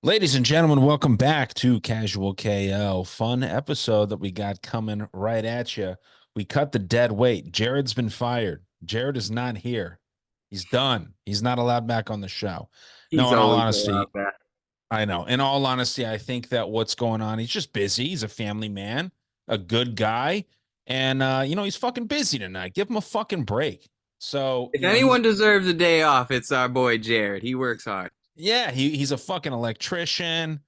Ladies and gentlemen, welcome back to Casual KO. Fun episode that we got coming right at you. We cut the dead weight. Jared's been fired. Jared is not here. He's done. He's not allowed back on the show. No, He's in all always allowed honesty, that. I know. In all honesty, I think that what's going on, he's just busy. He's a family man, a good guy, and he's fucking busy tonight. Give him a fucking break. So, If anyone deserves a day off, it's our boy Jared. He works hard. yeah, he's a fucking electrician.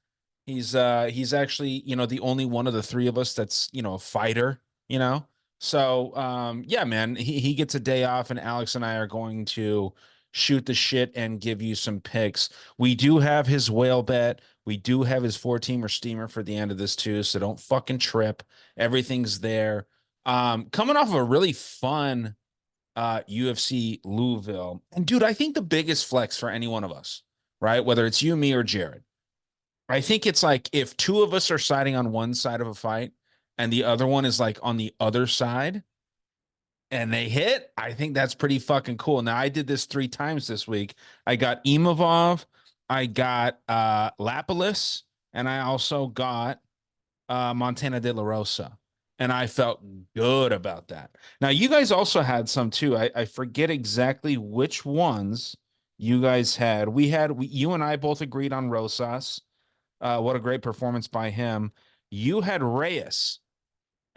He's actually, the only one of the three of us that's, a fighter, you know. So yeah, man, he gets a day off and Alex and I are going to shoot the shit and give you some picks. We do have his whale bet. We do have his four-teamer steamer for the end of this too, so don't fucking trip. Everything's there. Coming off of a really fun UFC Louisville. And dude, I think the biggest flex for any one of us, right? Whether it's you, me, or Jared, I think it's like if two of us are siding on one side of a fight and the other one is like on the other side and they hit, I think that's pretty fucking cool. Now I did this 3 times this week. I got Imavov, I got Lapalus, and I also got Montana De La Rosa. And I felt good about that. Now, you guys also had some too. I forget exactly which ones you guys had. You and I both agreed on Rosas. What a great performance by him. You had Reyes,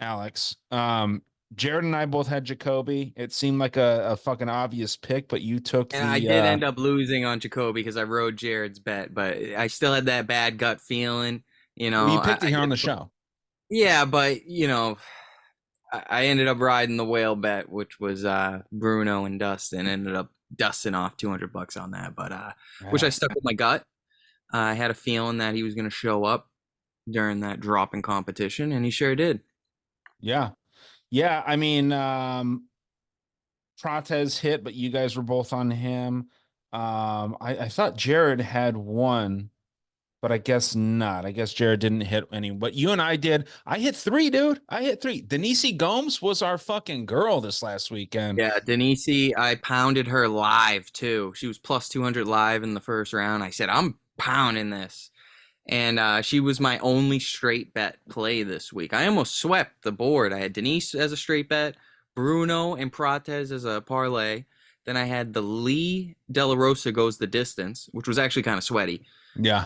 Alex. Jared and I both had Jacoby. It seemed like a fucking obvious pick, but you took And I the did end up losing on Jacoby because I rode Jared's bet, but I still had that bad gut feeling. You well, know, you I, picked it I here on just, the show. yeah, but I ended up riding the whale bet, which was Bruno and Dustin. Ended up dusting off $200 on that, but which I Yeah. stuck with my gut. I had a feeling that he was going to show up during that drop in competition, and he sure did. Yeah. Yeah, I mean, Prates hit, but you guys were both on him. I thought Jared had one, but I guess not. I guess Jared didn't hit any, but you and I did. I hit three, dude. I hit three. Denise Gomes was our fucking girl this last weekend. Yeah, Denise, I pounded her live too. She was plus 200 live in the first round. I said, I'm pounding this. And she was my only straight bet play this week. I almost swept the board. I had Denise as a straight bet, Bruno and Prates as a parlay. Then I had the Lee De La Rosa goes the distance, which was actually kind of sweaty. Yeah.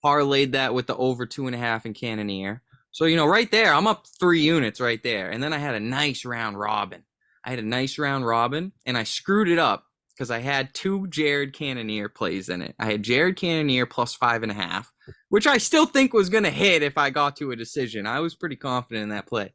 Parlayed that with the over 2.5 in Cannoneer. So, right there, I'm up 3 units right there. And then I had a nice round robin. I had a nice round robin, and I screwed it up because I had two Jared Cannoneer plays in it. I had Jared Cannoneer plus 5.5, which I still think was going to hit if I got to a decision. I was pretty confident in that play.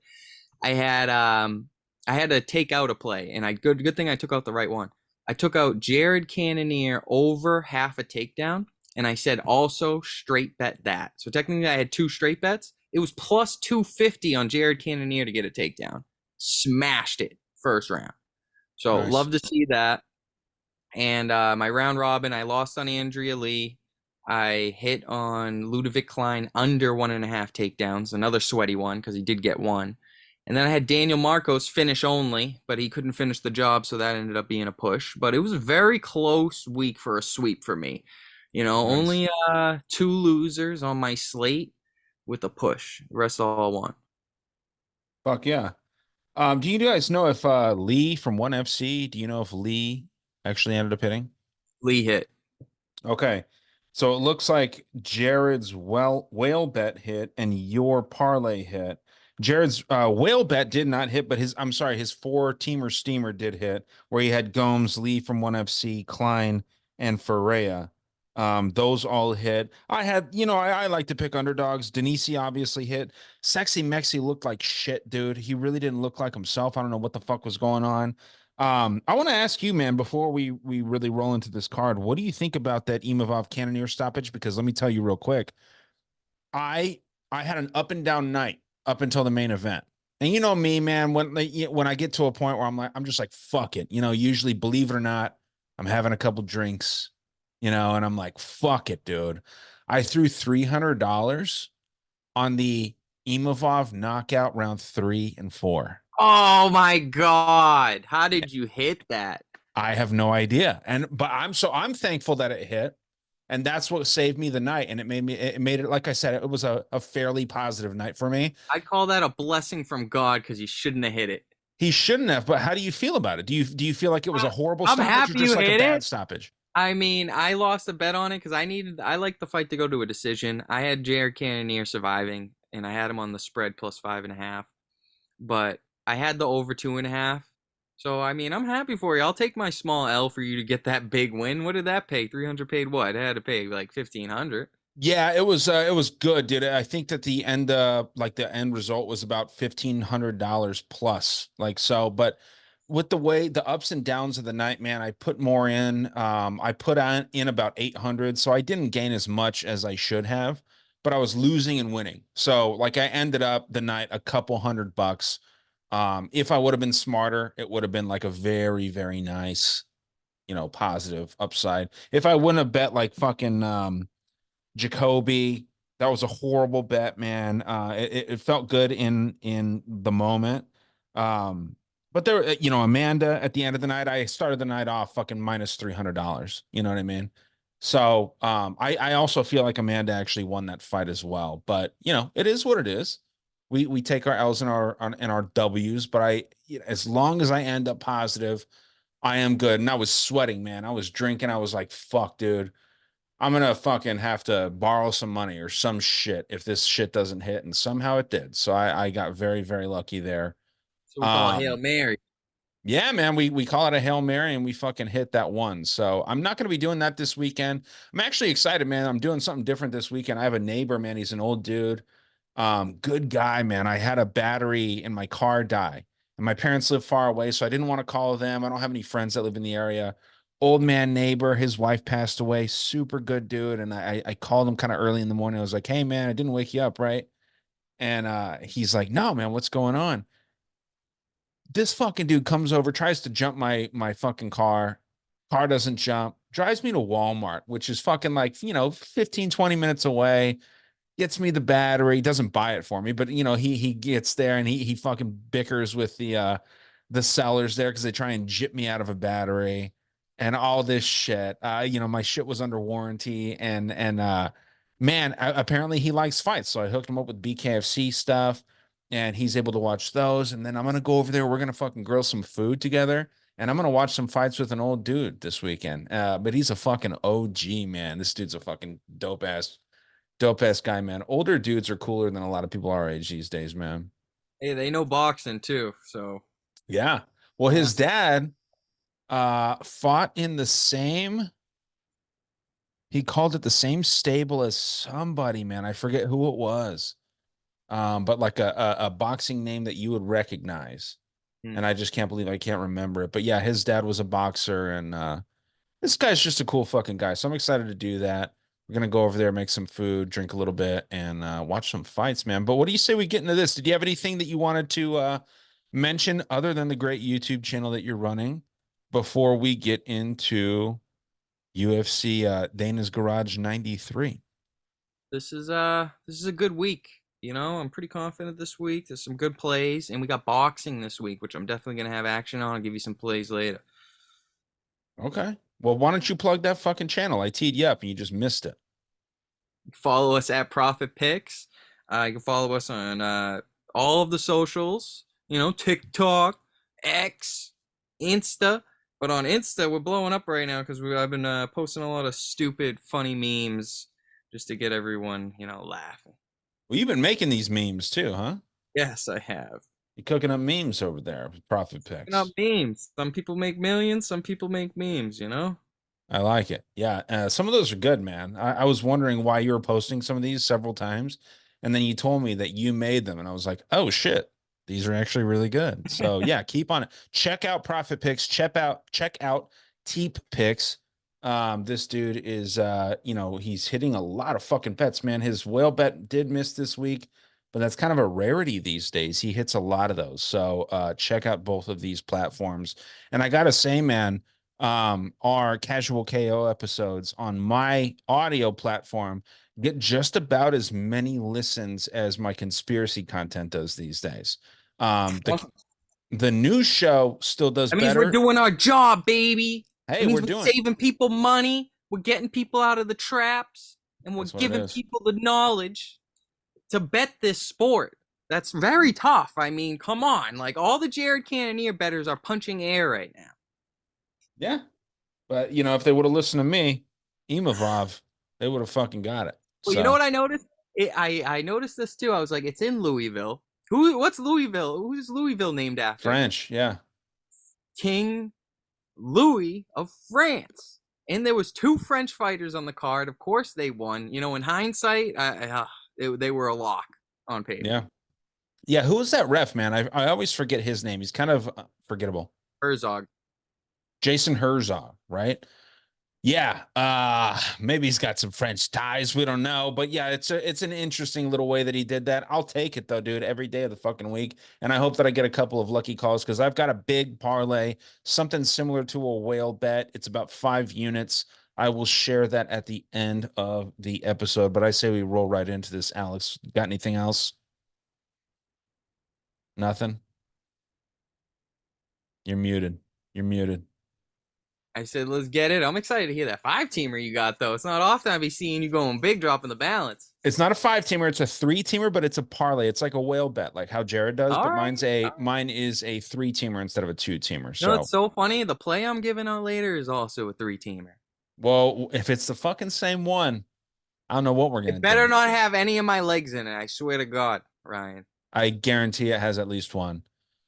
I had I had to take out a play, and good thing I took out the right one. I took out Jared Cannonier over half a takedown, and I said also straight bet that. So technically, I had two straight bets. It was plus 250 on Jared Cannonier to get a takedown. Smashed it first round. So Nice. love to see that. And my round robin, I lost on Andrea Lee. I hit on Ludovic Klein under 1.5 takedowns, another sweaty one because he did get one. And then I had Daniel Marcos finish only, but he couldn't finish the job, so that ended up being a push. But it was a very close week for a sweep for me. Nice. Only two losers on my slate with a push. The rest all won. Fuck yeah. Do you guys know if Lee from ONE FC, do you know if Lee actually ended up hitting? Lee hit. Okay. So it looks like Jared's whale bet hit and your parlay hit. Jared's whale bet did not hit, but his four-teamer steamer did hit, where he had Gomes, Lee from ONE FC, Klein, and Ferreira. Those all hit. I like to pick underdogs. Denise obviously hit. Sexy Mexi looked like shit, dude. He really didn't look like himself. I don't know what the fuck was going on. I want to ask you, man, before we really roll into this card, what do you think about that Imavov Cannoneer stoppage? Because let me tell you real quick, I I had an up and down night up until the main event. And you know me, man, when I get to a point where I'm just like, fuck it. Usually, believe it or not, I'm having a couple drinks, and I'm like, fuck it, dude. I threw $300 on the Imavov knockout round 3 and 4. Oh my God. How did you hit that? I have no idea. But I'm thankful that it hit. And that's what saved me the night. And it made it, like I said, it was a fairly positive night for me. I call that a blessing from God because you shouldn't have hit it. He shouldn't have, but how do you feel about it? Do you feel like it was a horrible I'm stoppage or happy just you like a hit bad it. stoppage? I mean, I lost a bet on it because I like the fight to go to a decision. I had Jared Cannonier surviving, and I had him on the spread plus 5.5. But I had the over 2.5. So I mean, I'm happy for you. I'll take my small L for you to get that big win. What did that pay? 300 paid what? I had to pay like 1,500. Yeah, it was good, dude. I think that the end like the end result was about $1,500 plus. Like so, but with the way the ups and downs of the night, man, I put more in. I put on in about 800, so I didn't gain as much as I should have, but I was losing and winning. So like I ended up the night a couple $100. If I would have been smarter, it would have been like a very, very nice, positive upside. If I wouldn't have bet like fucking Jacoby. That was a horrible bet, man. It felt good in the moment. But there, Amanda at the end of the night, I started the night off fucking minus $300. You know what I mean? So I also feel like Amanda actually won that fight as well. But it is what it is. We take our L's and our W's, but as long as I end up positive, I am good. And I was sweating, man. I was drinking. I was like, fuck, dude. I'm gonna fucking have to borrow some money or some shit if this shit doesn't hit, and somehow it did. So I got very, very lucky there. So we call it Hail Um, Mary. yeah, man, we call it a Hail Mary and we fucking hit that one. So I'm not gonna be doing that this weekend. I'm actually excited, man. I'm doing something different this weekend. I have a neighbor, man. He's an old dude. Good guy, man. I had a battery in my car die, and my parents live far away, so I didn't want to call them. I don't have any friends that live in the area. Old man neighbor, his wife passed away. Super good dude. And I called him kind of early in the morning. I was like, hey man, I didn't wake you up, right? And he's like, no, man, what's going on? This fucking dude comes over, tries to jump my fucking car. Car doesn't jump, drives me to Walmart, which is fucking like, 15, 20 minutes away, gets me the battery, doesn't buy it for me, but he gets there and he fucking bickers with the sellers there because they try and jip me out of a battery and all this shit. My shit was under warranty and man, apparently he likes fights. So I hooked him up with BKFC stuff and he's able to watch those. And then I'm gonna go over there. We're gonna fucking grill some food together. And I'm gonna watch some fights with an old dude this weekend. But he's a fucking OG, man. This dude's a fucking dope ass guy, man. Older dudes are cooler than a lot of people our age these days, man. Hey, they know boxing too. So Yeah. Well, yeah. his dad fought in the same, he called it the same stable as somebody, man. I forget who it was. But like a boxing name that you would recognize. Hmm. And I just can't believe I can't remember it. But yeah, his dad was a boxer and this guy's just a cool fucking guy. So I'm excited to do that. We're gonna go over there, make some food, drink a little bit, and watch some fights, man. But what do you say we get into this? Did you have anything that you wanted to mention other than the great YouTube channel that you're running before we get into UFC Dana's Garage 93? This is a good week. I'm pretty confident this week. There's some good plays, and we got boxing this week, which I'm definitely gonna have action on. I'll give you some plays later. Okay. Well, why don't you plug that fucking channel? I teed you up and you just missed it. Follow us at Profit Picks. You can follow us on all of the socials. TikTok, X, Insta. But on Insta, we're blowing up right now because I've been posting a lot of stupid, funny memes just to get everyone, laughing. Well, you've been making these memes too, huh? Yes, I have. You're cooking up memes over there with Profit Not Picks. memes. Some people make millions. Some people make memes. I like it. Yeah, some of those are good, man. I was wondering why you were posting some of these several times, and then you told me that you made them, and I was like, oh shit, these are actually really good. So yeah, keep on it. Check out Profit Picks. Check out Teep Picks. This dude is he's hitting a lot of fucking bets, man. His whale bet did miss this week, but that's kind of a rarity these days. He hits a lot of those. So check out both of these platforms. And I gotta say, man, our casual KO episodes on my audio platform get just about as many listens as my conspiracy content does these days. Um, the Awesome. the news show still does That means we're better. doing our job, baby. Hey, That means we're we're doing saving people money. We're getting people out of the traps, and we're That's what it giving is. people the knowledge to bet this sport. That's very tough. I mean, come on. Like, all the Jared Cannonier bettors are punching air right now. Yeah. But if they would have listened to me, Imavov, they would have fucking got it. Well, you know So what I noticed? I noticed this too. I was like, it's in Louisville. What's Louisville? Who's Louisville named after? French, yeah. King Louis of France. And there was two French fighters on the card. Of course, they won. In hindsight, they were a lock on paper. Yeah. Yeah, who was that ref, man? I always forget his name. He's kind of forgettable. Herzog. Jason Herzog, right? Yeah, maybe he's got some French ties. We don't know, but yeah, it's an interesting little way that he did that. I'll take it though, dude, every day of the fucking week, and I hope that I get a couple of lucky calls because I've got a big parlay, something similar to a whale bet. It's about 5 units. I will share that at the end of the episode, but I say we roll right into this. Alex, got anything else? Nothing. You're muted. You're muted. I said, let's get it. I'm excited to hear that 5-teamer you got, though. It's not often I be seeing you going big, dropping the balance. It's not a 5-teamer, it's a 3-teamer, but it's a parlay. It's like a whale bet, like how Jared does, All but right. mine is a 3-teamer instead of a 2-teamer. It's So, so funny. The play I'm giving out later is also a 3-teamer. well, if it's the fucking same one, I don't know what we're gonna It better do. not have any of my legs in it. I swear to God, Ryan. I guarantee it has at least one.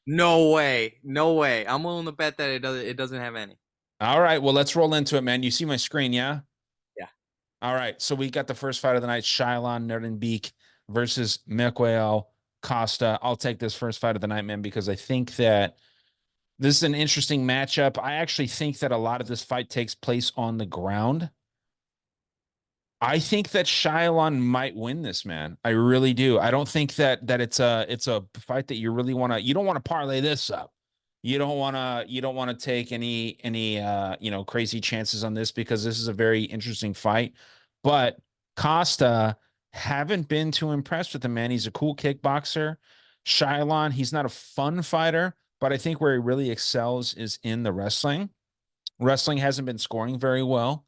No way. No way. I'm willing to bet that it doesn't have any. All right, well, let's roll into it, man. You see my screen, yeah? Yeah. All right, so we got the first fight of the night, Shylon Nerdenbeek versus Miguel Costa. I'll take this first fight of the night, man, because I think that this is an interesting matchup. I actually think that a lot of this fight takes place on the ground. I think that Shylon might win this, man. I really do. I don't think that it's a fight that you don't want to parlay this up. You don't want to take any crazy chances on this because this is a very interesting fight. But Costa haven't been too impressed with him, man. He's a cool kickboxer. Shylon, he's not a fun fighter, but I think where he really excels is in the wrestling. Wrestling hasn't been scoring very well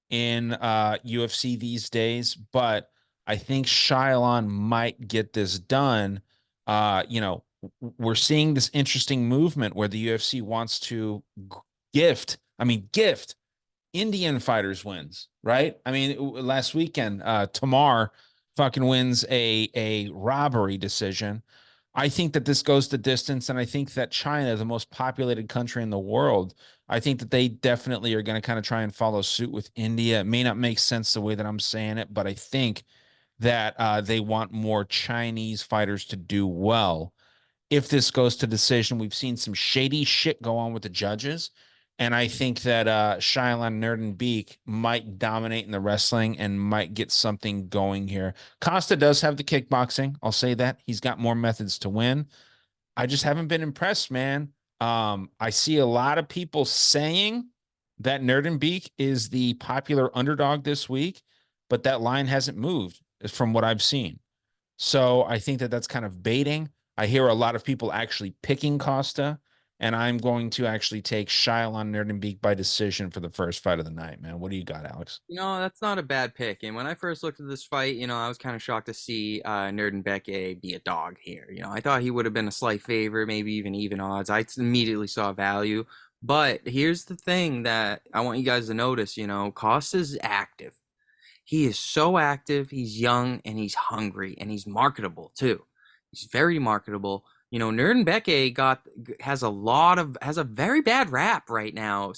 in UFC these days, but I think Shylon might get this done. We're seeing this interesting movement where the UFC wants to gift Indian fighters wins, right? I mean, last weekend, Tamar fucking wins a robbery decision. I think that this goes the distance, and I think that China, the most populated country in the world, I think that they definitely are going to kind of try and follow suit with India. It may not make sense the way that I'm saying it, but I think that they want more Chinese fighters to do well if this goes to decision. We've seen some shady shit go on with the judges. And I think that Shylon Nerdenbeek might dominate in the wrestling and might get something going here. Costa does have the kickboxing. I'll say that. He's got more methods to win. I just haven't been impressed, man. I see a lot of people saying that Nerdenbeek is the popular underdog this week, but that line hasn't moved from what I've seen. So I think that that's kind of baiting. I hear a lot of people actually picking Costa, and I'm going to actually take Shylon Nerdenbeek by decision for the first fight of the night, man. What do you got, Alex? That's not a bad pick. And when I first looked at this fight, I was kind of shocked to see Nerdenbeck be a dog here. I thought he would have been a slight favorite, maybe even odds. I immediately saw value. But here's the thing that I want you guys to notice, Costa's active. He is so active, he's young, and he's hungry, and he's marketable too. He's very marketable. Nerdenbeck has a very bad rap right now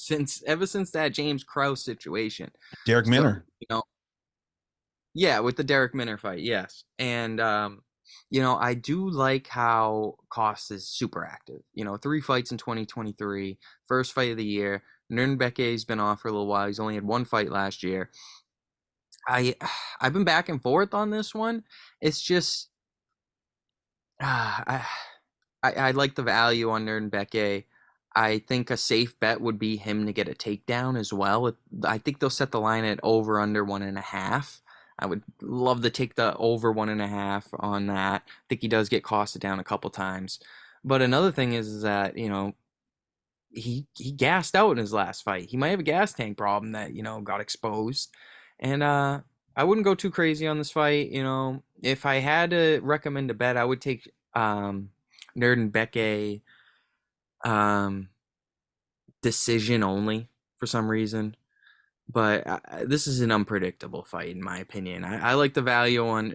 ever since that James Krause situation. Derek So, Minner. yeah, with the Derek Minner fight, yes. And I do like how Cost is super active. 3 fights in 2023, first fight of the year. Nürnberger's been off for a little while. He's only had 1 fight last year. I I've been back and forth on this one. It's just I I like the value on Nürnberger. I think a safe bet would be him to get a takedown as well. I think they'll set the line at over under 1.5. I would love to take the over 1.5 on that. I think he does get costed down a couple times. But another thing is that, he gassed out in his last fight. He might have a gas tank problem that, got exposed. And I wouldn't go too crazy on this fight. If I had to recommend a bet, I would take Nerd um decision only for some reason. But this is an unpredictable fight, in my opinion. I like the value on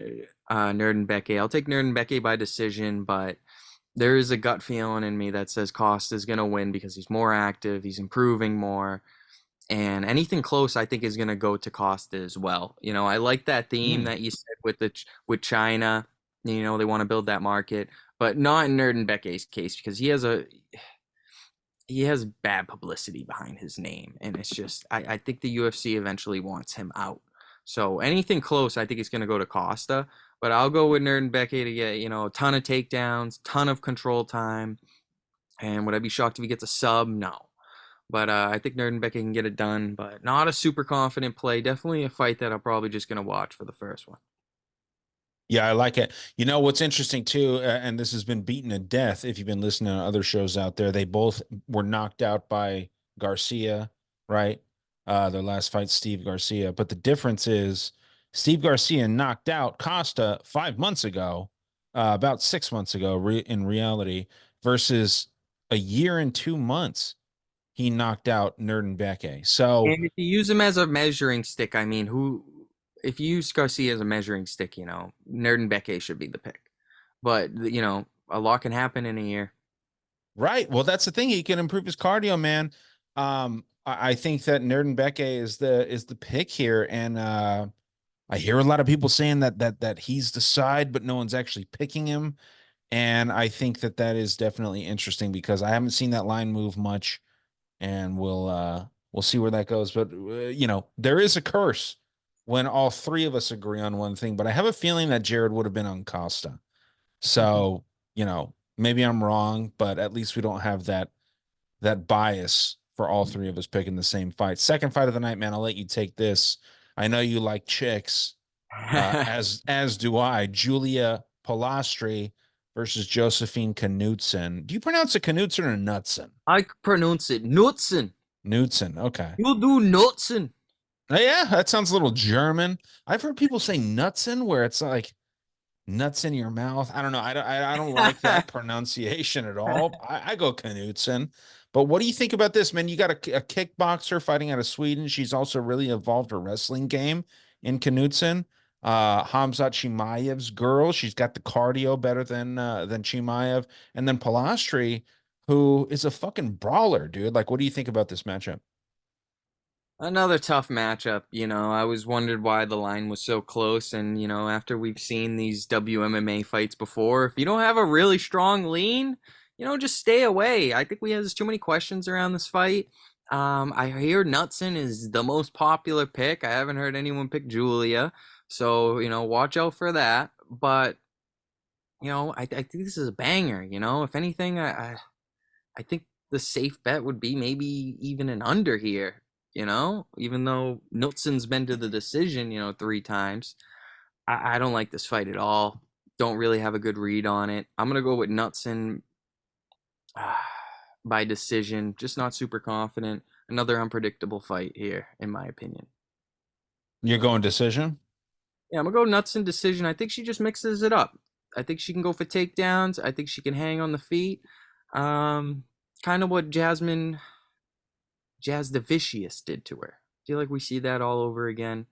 Nerd. I'll take Nerd by decision, but there is a gut feeling in me that says Costa is going to win because he's more active, he's improving more, and anything close, I think, is going to go to Costa as well. I like that theme Mm. that you said with China. They want to build that market, but not in Nerd case because he has bad publicity behind his name, and it's just I think the UFC eventually wants him out. So anything close, I think it's going to go to Costa. But I'll go with Nerd to get a ton of takedowns, ton of control time. And would I be shocked if he gets a sub? No. But I think Nerd can get it done. But not a super confident play. Definitely a fight that I'm probably just going to watch for the first one. Yeah, I like it. You know what's interesting too, and this has been beaten to death. If you've been listening to other shows out there, they both were knocked out by Garcia, right? Their last fight, Steve Garcia. But the difference is Steve Garcia knocked out Costa 5 months ago, about 6 months ago, in reality, versus a year and 2 months he knocked out Nerdenbeke. So And if you use him as a measuring stick, I mean, if you use Garcia as a measuring stick, Nerd should be the pick. But, a lot can happen in a year. right. Well, that's the thing. He can improve his cardio, man. I think that Nerdenbeke is the pick here, and I hear a lot of people saying that he's the side, but no one's actually picking him. And I think that is definitely interesting because I haven't seen that line move much, and we'll see where that goes. But there is a curse when all three of us agree on one thing. But I have a feeling that Jared would have been on Costa. So, maybe I'm wrong, but at least we don't have that bias for all three of us picking the same fight. Second fight of the night, man. I'll let you take this. I know you like chicks, as do I. Julia Polastri versus Josephine Knudsen. Do you pronounce it Knudsen or Knudsen? I pronounce it Nutzen. Knudsen. Okay. You do Nutzen. Yeah, that sounds a little German. I've heard people say Knudsen where it's like nuts in your mouth. I don't know. I don't like that pronunciation at all. I go Knudsen. But what do you think about this, man? You got a kickboxer fighting out of Sweden. She's also really evolved her wrestling game in Knudsen. Hamzat Chimaev's girl. She's got the cardio better than Chimaev. And then Palastri, who is a fucking brawler, dude. Like, what do you think about this matchup? Another tough matchup. I was wondered why the line was so close. And, after we've seen these WMMA fights before, if you don't have a really strong lean, just stay away. I think there's too many questions around this fight. I hear Knutson is the most popular pick. I haven't heard anyone pick Julia. So, watch out for that. But, I think this is a banger. If anything, I think the safe bet would be maybe even an under here, even though Knutson's been to the decision, 3 times. I don't like this fight at all. Don't really have a good read on it. I'm going to go with Knutson by decision, just not super confident. Another unpredictable fight here, in my opinion. You're going decision? Yeah, I'm going to go Knutson decision. I think she just mixes it up. I think she can go for takedowns. I think she can hang on the feet. Kind of what Jazz the Vicious did to her. I feel like we see that all over again.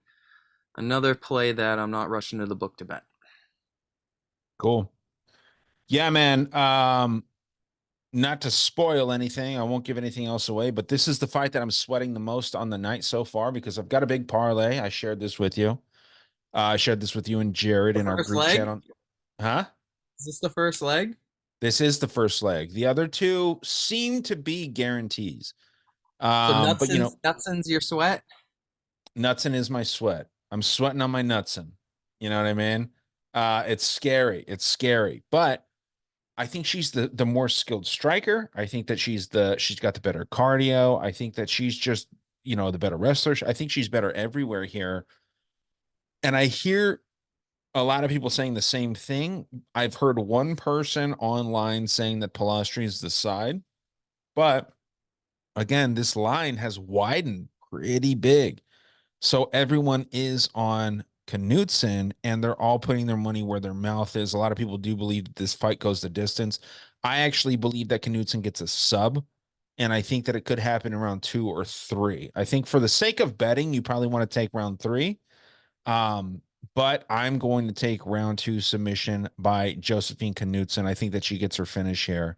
Another play that I'm not rushing to the book to bet. Cool. Yeah, man. Not to spoil anything, I won't give anything else away, but this is the fight that I'm sweating the most on the night so far because I've got a big parlay. I shared this with you. I shared this with you and Jared The in our first group chat leg? on, huh? Is this the first leg? This is the first leg. The other two seem to be guarantees. So But Nutson's your sweat? Nutson is my sweat. I'm sweating on my Nutson. You know what I mean? It's scary. It's scary. But I think she's the more skilled striker. I think that she's got the better cardio. I think that she's just, the better wrestler. I think she's better everywhere here. And I hear a lot of people saying the same thing. I've heard one person online saying that Palastri is the side, but again, this line has widened pretty big. So everyone is on Knutson and they're all putting their money where their mouth is. A lot of people do believe that this fight goes the distance. I actually believe that Knutson gets a sub, and I think that it could happen in round 2 or 3. I think for the sake of betting, you probably want to take round 3. Um, but I'm going to take round 2 submission by Josephine Knutson. I think that she gets her finish here.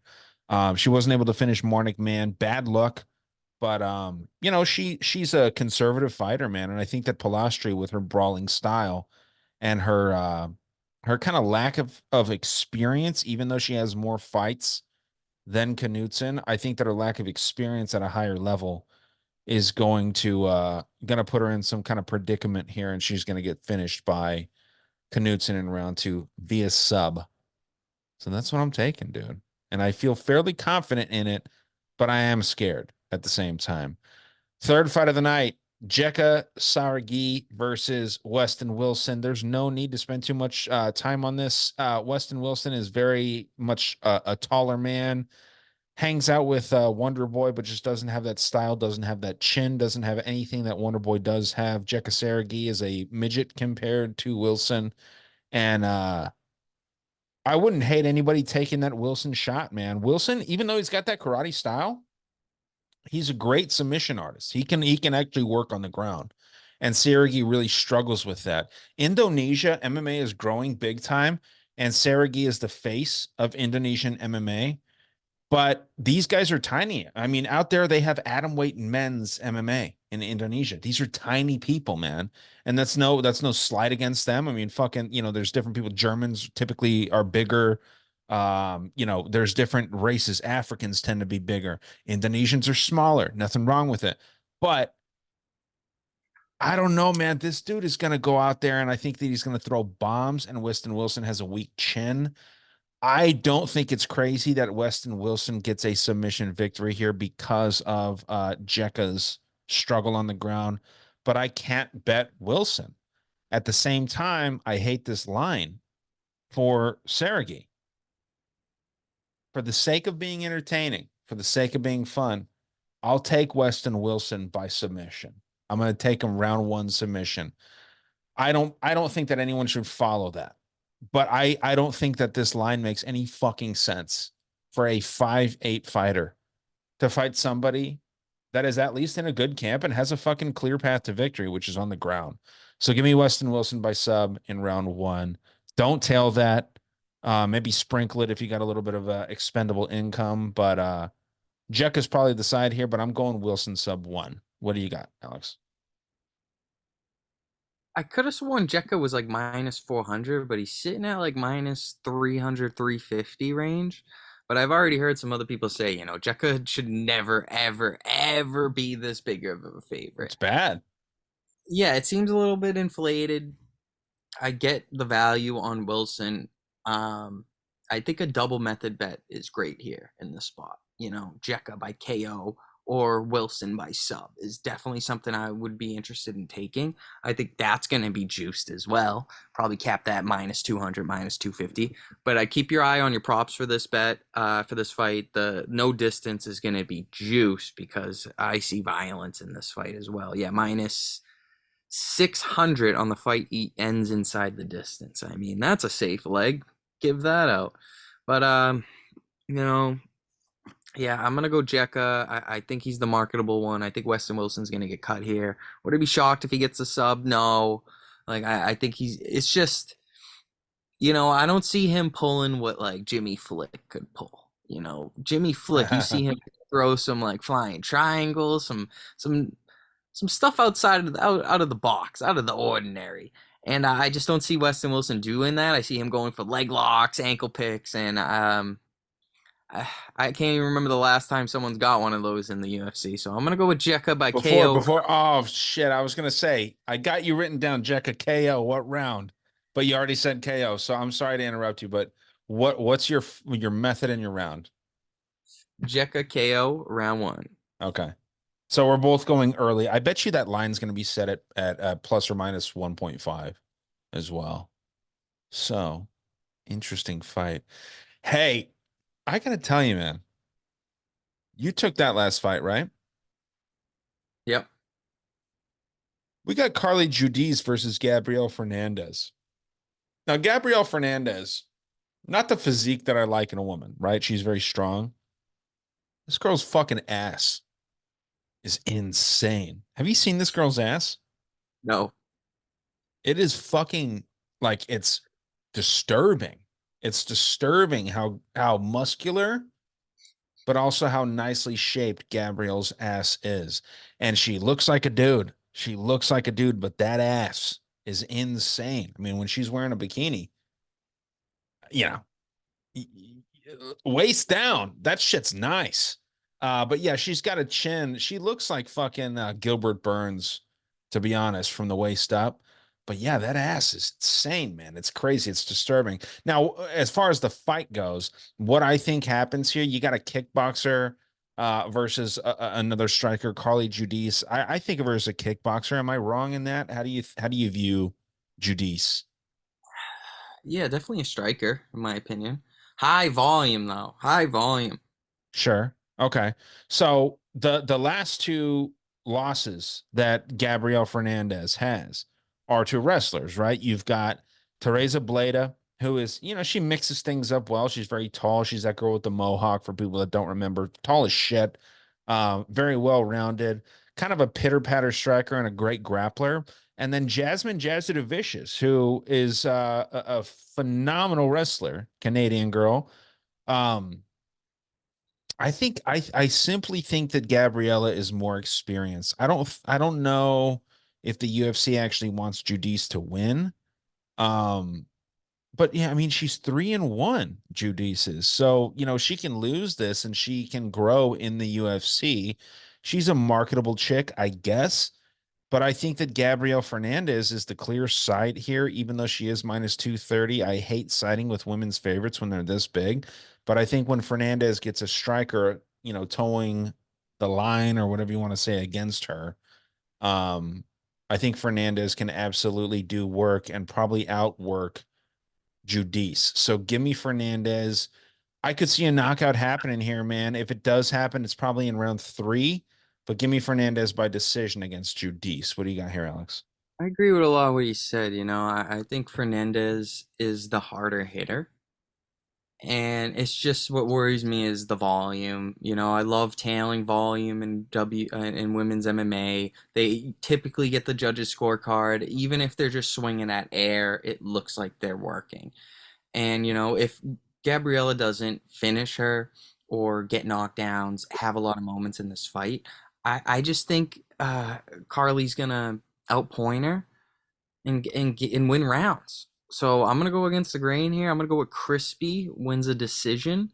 She wasn't able to finish Marnik Man. Bad luck. But she's a conservative fighter, man, and I think that Pilastri, with her brawling style and her kind of lack of experience, even though she has more fights than Knutson, I think that her lack of experience at a higher level is going to put her in some kind of predicament here, and she's going to get finished by Knutson in round 2 via sub. So that's what I'm taking, dude. And I feel fairly confident in it, but I am scared at the same time. Third fight of the night, Jekka Saragi versus Weston Wilson. There's no need to spend too much time on this. Weston Wilson is very much a taller man, hangs out with Wonder Boy, but just doesn't have that style, doesn't have that chin, doesn't have anything that Wonder Boy does have. Jekka Saragi is a midget compared to Wilson. And I wouldn't hate anybody taking that Wilson shot, man. Wilson, even though he's got that karate style, he's a great submission artist. He can actually work on the ground. And Sergi really struggles with that. Indonesia MMA is growing big time, and Sergi is the face of Indonesian MMA. But these guys are tiny. I mean, out there they have atom weight men's MMA in Indonesia. These are tiny people, man. And that's no slight against them. I mean, fucking, there's different people. Germans typically are bigger. There's different races. Africans tend to be bigger. Indonesians are smaller. Nothing wrong with it. But I don't know, man. This dude is going to go out there, and I think that he's going to throw bombs, and Weston Wilson has a weak chin. I don't think it's crazy that Weston Wilson gets a submission victory here because of Jekka's struggle on the ground, but I can't bet Wilson. At the same time, I hate this line for Sergey. For the sake of being entertaining, for the sake of being fun, I'll take Weston Wilson by submission. I'm going to take him round 1 submission. I don't think that anyone should follow that. But I don't think that this line makes any fucking sense for a 5'8" fighter to fight somebody that is at least in a good camp and has a fucking clear path to victory, which is on the ground. So give me Weston Wilson by sub in round 1. Don't tail that. Maybe sprinkle it if you got a little bit of expendable income. But Jack is probably the side here, but I'm going Wilson sub 1. What do you got, Alex? I could have sworn Jekka was like minus 400, but he's sitting at like minus 300, 350 range. But I've already heard some other people say, Jekka should never, ever, ever be this big of a It's favorite. bad. Yeah, it seems a little bit inflated. I get the value on Wilson. I think a double method bet is great here in this spot. Jekka by KO or Wilson by sub is definitely something I would be interested in taking. I think that's going to be juiced as well. Probably cap that minus 200, minus 250. But I keep your eye on your props for this bet, for this fight. The no distance is going to be juiced because I see violence in this fight as well. Yeah, minus 600 on the fight ends inside the distance. I mean, that's a safe leg. Give that out. But you know, yeah, I'm gonna go Jekka. I think he's the marketable one. I think Weston Wilson's gonna get cut here. Would I be shocked if he gets a sub? No. Like I think he's. It's just I don't see him pulling what like Jimmy Flick could pull. Jimmy Flick. You see him throw some like flying triangles, some some stuff outside of out of the box, out of the ordinary. And I just don't see Weston Wilson doing that. I see him going for leg locks, ankle picks, and I can't even remember the last time someone's got one of those in the UFC. So I'm gonna go with Jekka by Before, KO. before, oh shit! I was gonna say I got you written down, Jekka KO. What round? But you already said KO, so I'm sorry to interrupt you. But what's your method in your round? Jekka KO round 1. Okay, so we're both going early. I bet you that line's gonna be set at plus or minus 1.5 as well. So interesting fight. Hey, I gotta tell you, man, you took that last fight, right? Yep. We got Carly Judice versus Gabrielle Fernandez. Now, Gabrielle Fernandez, not the physique that I like in a woman, right? She's very strong. This girl's fucking ass is insane. Have you seen this girl's ass? No. It is fucking like it's disturbing. It's disturbing how muscular, but also how nicely shaped Gabrielle's ass is. And she looks like a dude. She looks like a dude, but that ass is insane. I mean, when she's wearing a bikini, you know, waist down. That shit's nice. But yeah, she's got a chin. She looks like fucking Gilbert Burns, to be honest, from the waist up. But yeah, that ass is insane, man. It's crazy. It's disturbing. Now, as far as the fight goes, what I think happens here, you got a kickboxer versus another striker, Carly Judice. I think of her as a kickboxer. Am I wrong in that? How do you view Judice? Yeah, definitely a striker, in my opinion. High volume though. High volume. Sure. Okay. So the last two losses that Gabriel Fernandez has are to wrestlers, right? You've got Teresa Bleda, who is, she mixes things up well. She's very tall. She's that girl with the mohawk for people that don't remember. Tall as shit. Very well rounded, kind of a pitter patter striker and a great grappler. And then Jasmine Vicious, who is a phenomenal wrestler, Canadian girl. Um, I simply think that Gabriella is more experienced. I don't know if the UFC actually wants Judice to win. Um, but yeah, I mean she's 3-1, Judice is. So, she can lose this and she can grow in the UFC. She's a marketable chick, I guess. But I think that Gabrielle Fernandez is the clear side here, even though she is minus 230. I hate siding with women's favorites when they're this big. But I think when Fernandez gets a striker, towing the line or whatever you want to say against her, um, I think Fernandez can absolutely do work and probably outwork Judice. So give me Fernandez. I could see a knockout happening here, man. If it does happen, it's probably in round three. But give me Fernandez by decision against Judice. What do you got here, Alex? I agree with a lot of what you said. I think Fernandez is the harder hitter. And it's just what worries me is the volume. I love tailing volume in women's MMA. They typically get the judges' scorecard, even if they're just swinging at air. It looks like they're working. And if Gabriella doesn't finish her or get knockdowns, have a lot of moments in this fight, I just think Carly's gonna outpoint her and win rounds. So I'm gonna go against the grain here. I'm gonna go with Crispy wins a decision.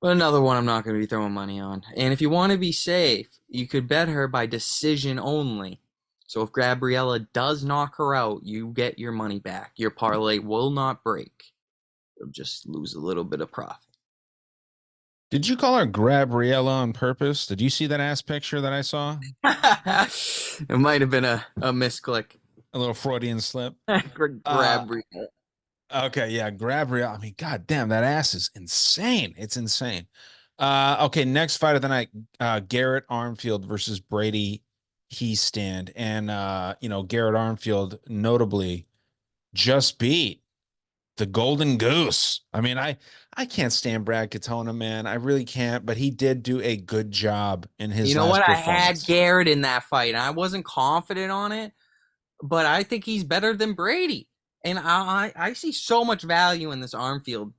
But another one I'm not gonna be throwing money on. And if you want to be safe, you could bet her by decision only. So if Gabriella does knock her out, you get your money back. Your parlay will not break. You'll just lose a little bit of profit. Did you call her Gabriella on purpose? Did you see that ass picture that I saw? It might have been a misclick. A little Freudian slip. Uh, Grab. okay, yeah, Gabriella. I mean, god damn, that ass is insane. It's insane. Okay, next fight of the night, Garrett Armfield versus Brady Heastand. And Garrett Armfield notably just beat the Golden Goose. I mean, I can't stand Brad Katona, man. I really can't, but he did do a good job in You his know what? last I had performance. Garrett in that fight, and I wasn't confident on it, but I think he's better than Brady. And I see so much value in this Yeah. Armfield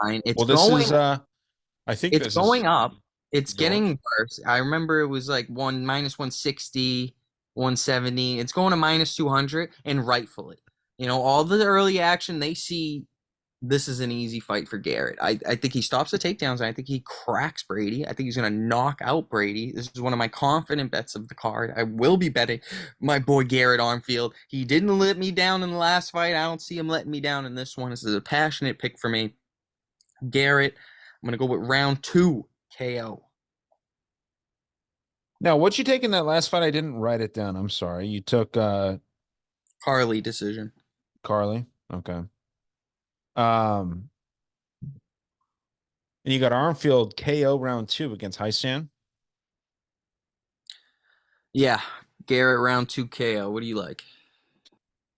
line. Well, this is I think It's this is going up. It's yours. getting worse. I remember it was like one minus 160, 170. It's going to minus 200, and rightfully. All the early action they see this is an easy fight for Garrett. I think he stops the takedowns. And I think he cracks Brady. I think he's going to knock out Brady. This is one of my confident bets of the card. I will be betting my boy Garrett Armfield. He didn't let me down in the last fight. I don't see him letting me down in this one. This is a passionate pick for me. Garrett, I'm going to go with round 2 KO. Now, what you take in that last fight? I didn't write it down. I'm sorry. You took Carly decision. Carly. Okay. Um, and you got Armfield KO round 2 against Hystan. Yeah, Garrett round 2 KO. What do you like?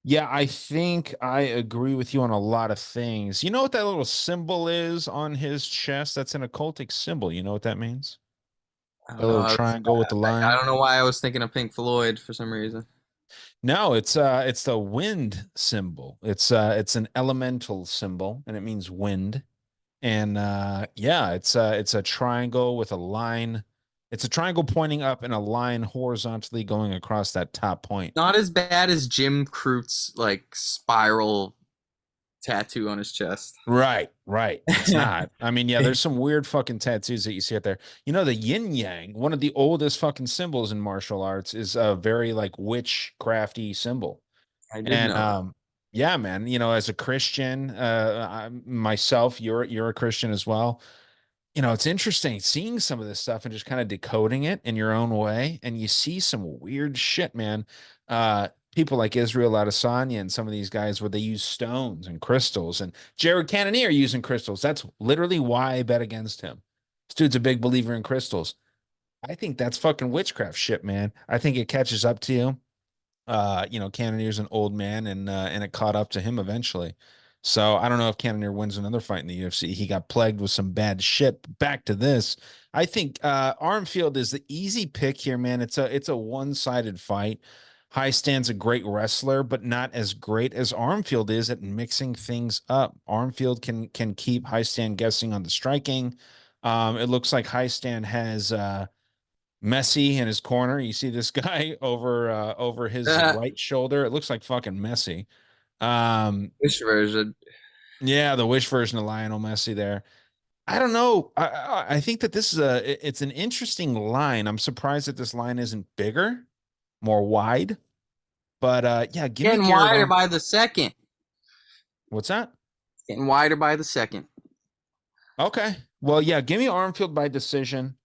Yeah, I think I agree with you on a lot of things. You know what that little symbol is on his chest? That's an occultic symbol. You know what that means? I That don't know. little triangle with the I line. don't know why I was thinking of Pink Floyd for some reason. No, it's the wind symbol. It's an elemental symbol and it means wind. And yeah, it's a triangle with a line. It's a triangle pointing up and a line horizontally going across that top point. Not as bad as Jim Crute's like spiral tattoo on his chest. Right, right. It's not. I mean, yeah, there's some weird fucking tattoos that you see out there. You know, the yin yang, one of the oldest fucking symbols in martial arts, is a very like witchcrafty symbol. I did And know that. yeah, man, you know, as a Christian, myself, you're a Christian as well. You know, it's interesting seeing some of this stuff and just kind of decoding it in your own way. And you see some weird shit, man. People like Israel Adesanya and some of these guys where they use stones and crystals, and Jared Cannonier using crystals. That's literally why I bet against him. This dude's a big believer in crystals. I think that's fucking witchcraft shit, man. I think it catches up to you. You know, Cannonier's an old man, and it caught up to him eventually. So I don't know if Cannonier wins another fight in the UFC. He got plagued with some bad shit. Back to this. I think Armfield is the easy pick here, man. It's a one-sided fight. High Stand's a great wrestler, but not as great as Armfield is at mixing things up. Armfield can keep High Stand guessing on the striking. It looks like High Stand has Messi in his corner. You see this guy over his right shoulder. It looks like fucking Messi. Um, Wish version. yeah, the wish version of Lionel Messi there. I don't know. I think that this is it's an interesting line. I'm surprised that this line isn't bigger, more wide. But yeah, give me Getting Garrett wider Arm. by the second. What's that? Getting wider by the second. Okay. Well, yeah, give me Armfield by decision.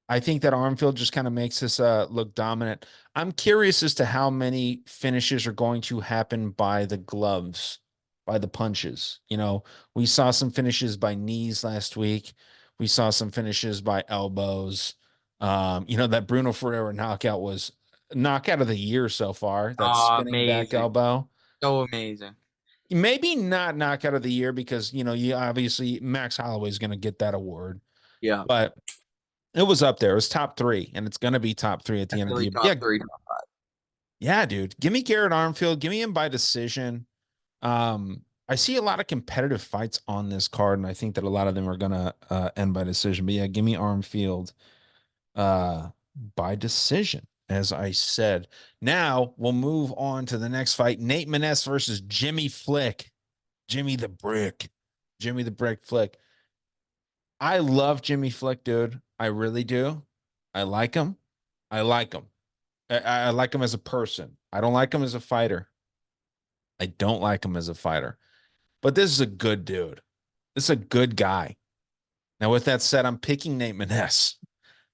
I think that Armfield just kind of makes this look dominant. I'm curious as to how many finishes are going to happen by the gloves, by the punches. You know, we saw some finishes by knees last week. We saw some finishes by elbows. You know, that Bruno Ferreira knockout was knockout of the year so far. That Oh, spinning back amazing. elbow. So amazing. Maybe not knockout of the year because, you know, you obviously Max Holloway is going to get that award, Yeah. but it was up there. It was top three, and it's gonna be top three at the end of the Definitely year. top Yeah, three. yeah, dude. Give me Garrett Armfield. Give me him by decision. I see a lot of competitive fights on this card, and I think that a lot of them are gonna end by decision. But yeah, give me Armfield uh by decision, as I said. Now we'll move on to the next fight. Nate Maness versus Jimmy Flick. Jimmy the Brick. Jimmy the Brick Flick. I love Jimmy Flick, dude. I really do. I like him. I like him. I like him as a person. I don't like him as a fighter. I don't like him as a fighter. But this is a good dude. This is a good guy. Now, with that said, I'm picking Nate Maness.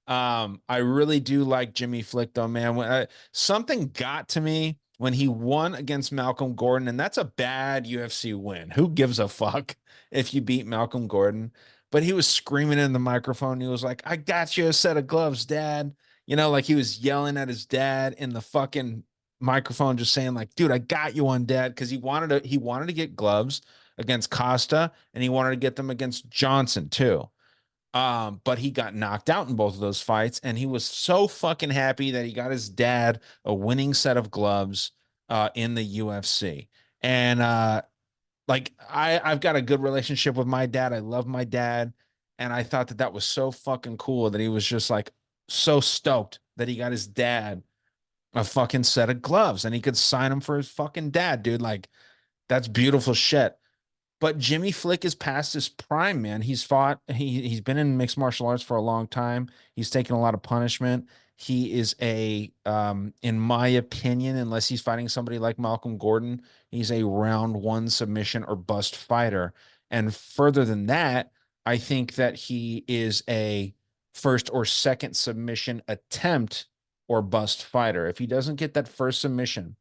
I really do like Jimmy Flick though, man. Something got to me when he won against Malcolm Gordon, and that's a bad UFC win. Who gives a fuck if you beat Malcolm Gordon? But he was screaming in the microphone. He was like, "I got you a set of gloves, Dad." You know, like he was yelling at his dad in the fucking microphone, just saying, like, "Dude, I got you one, Dad," because he wanted to get gloves against Costa, and he wanted to get them against Johnson too. But he got knocked out in both of those fights, and he was so fucking happy that he got his dad a winning set of gloves in the UFC. And like I've got a good relationship with my dad. I love my dad, and I thought that that was so fucking cool that he was just like so stoked that he got his dad a fucking set of gloves and he could sign them for his fucking dad, dude. Like that's beautiful shit. But Jimmy Flick is past his prime, man. He's been in mixed martial arts for a long time. He's taken a lot of punishment. He is in my opinion, unless he's fighting somebody like Malcolm Gordon, he's a round one submission or bust fighter. And further than that, I think that he is a first or second submission attempt or bust fighter. If he doesn't get that first submission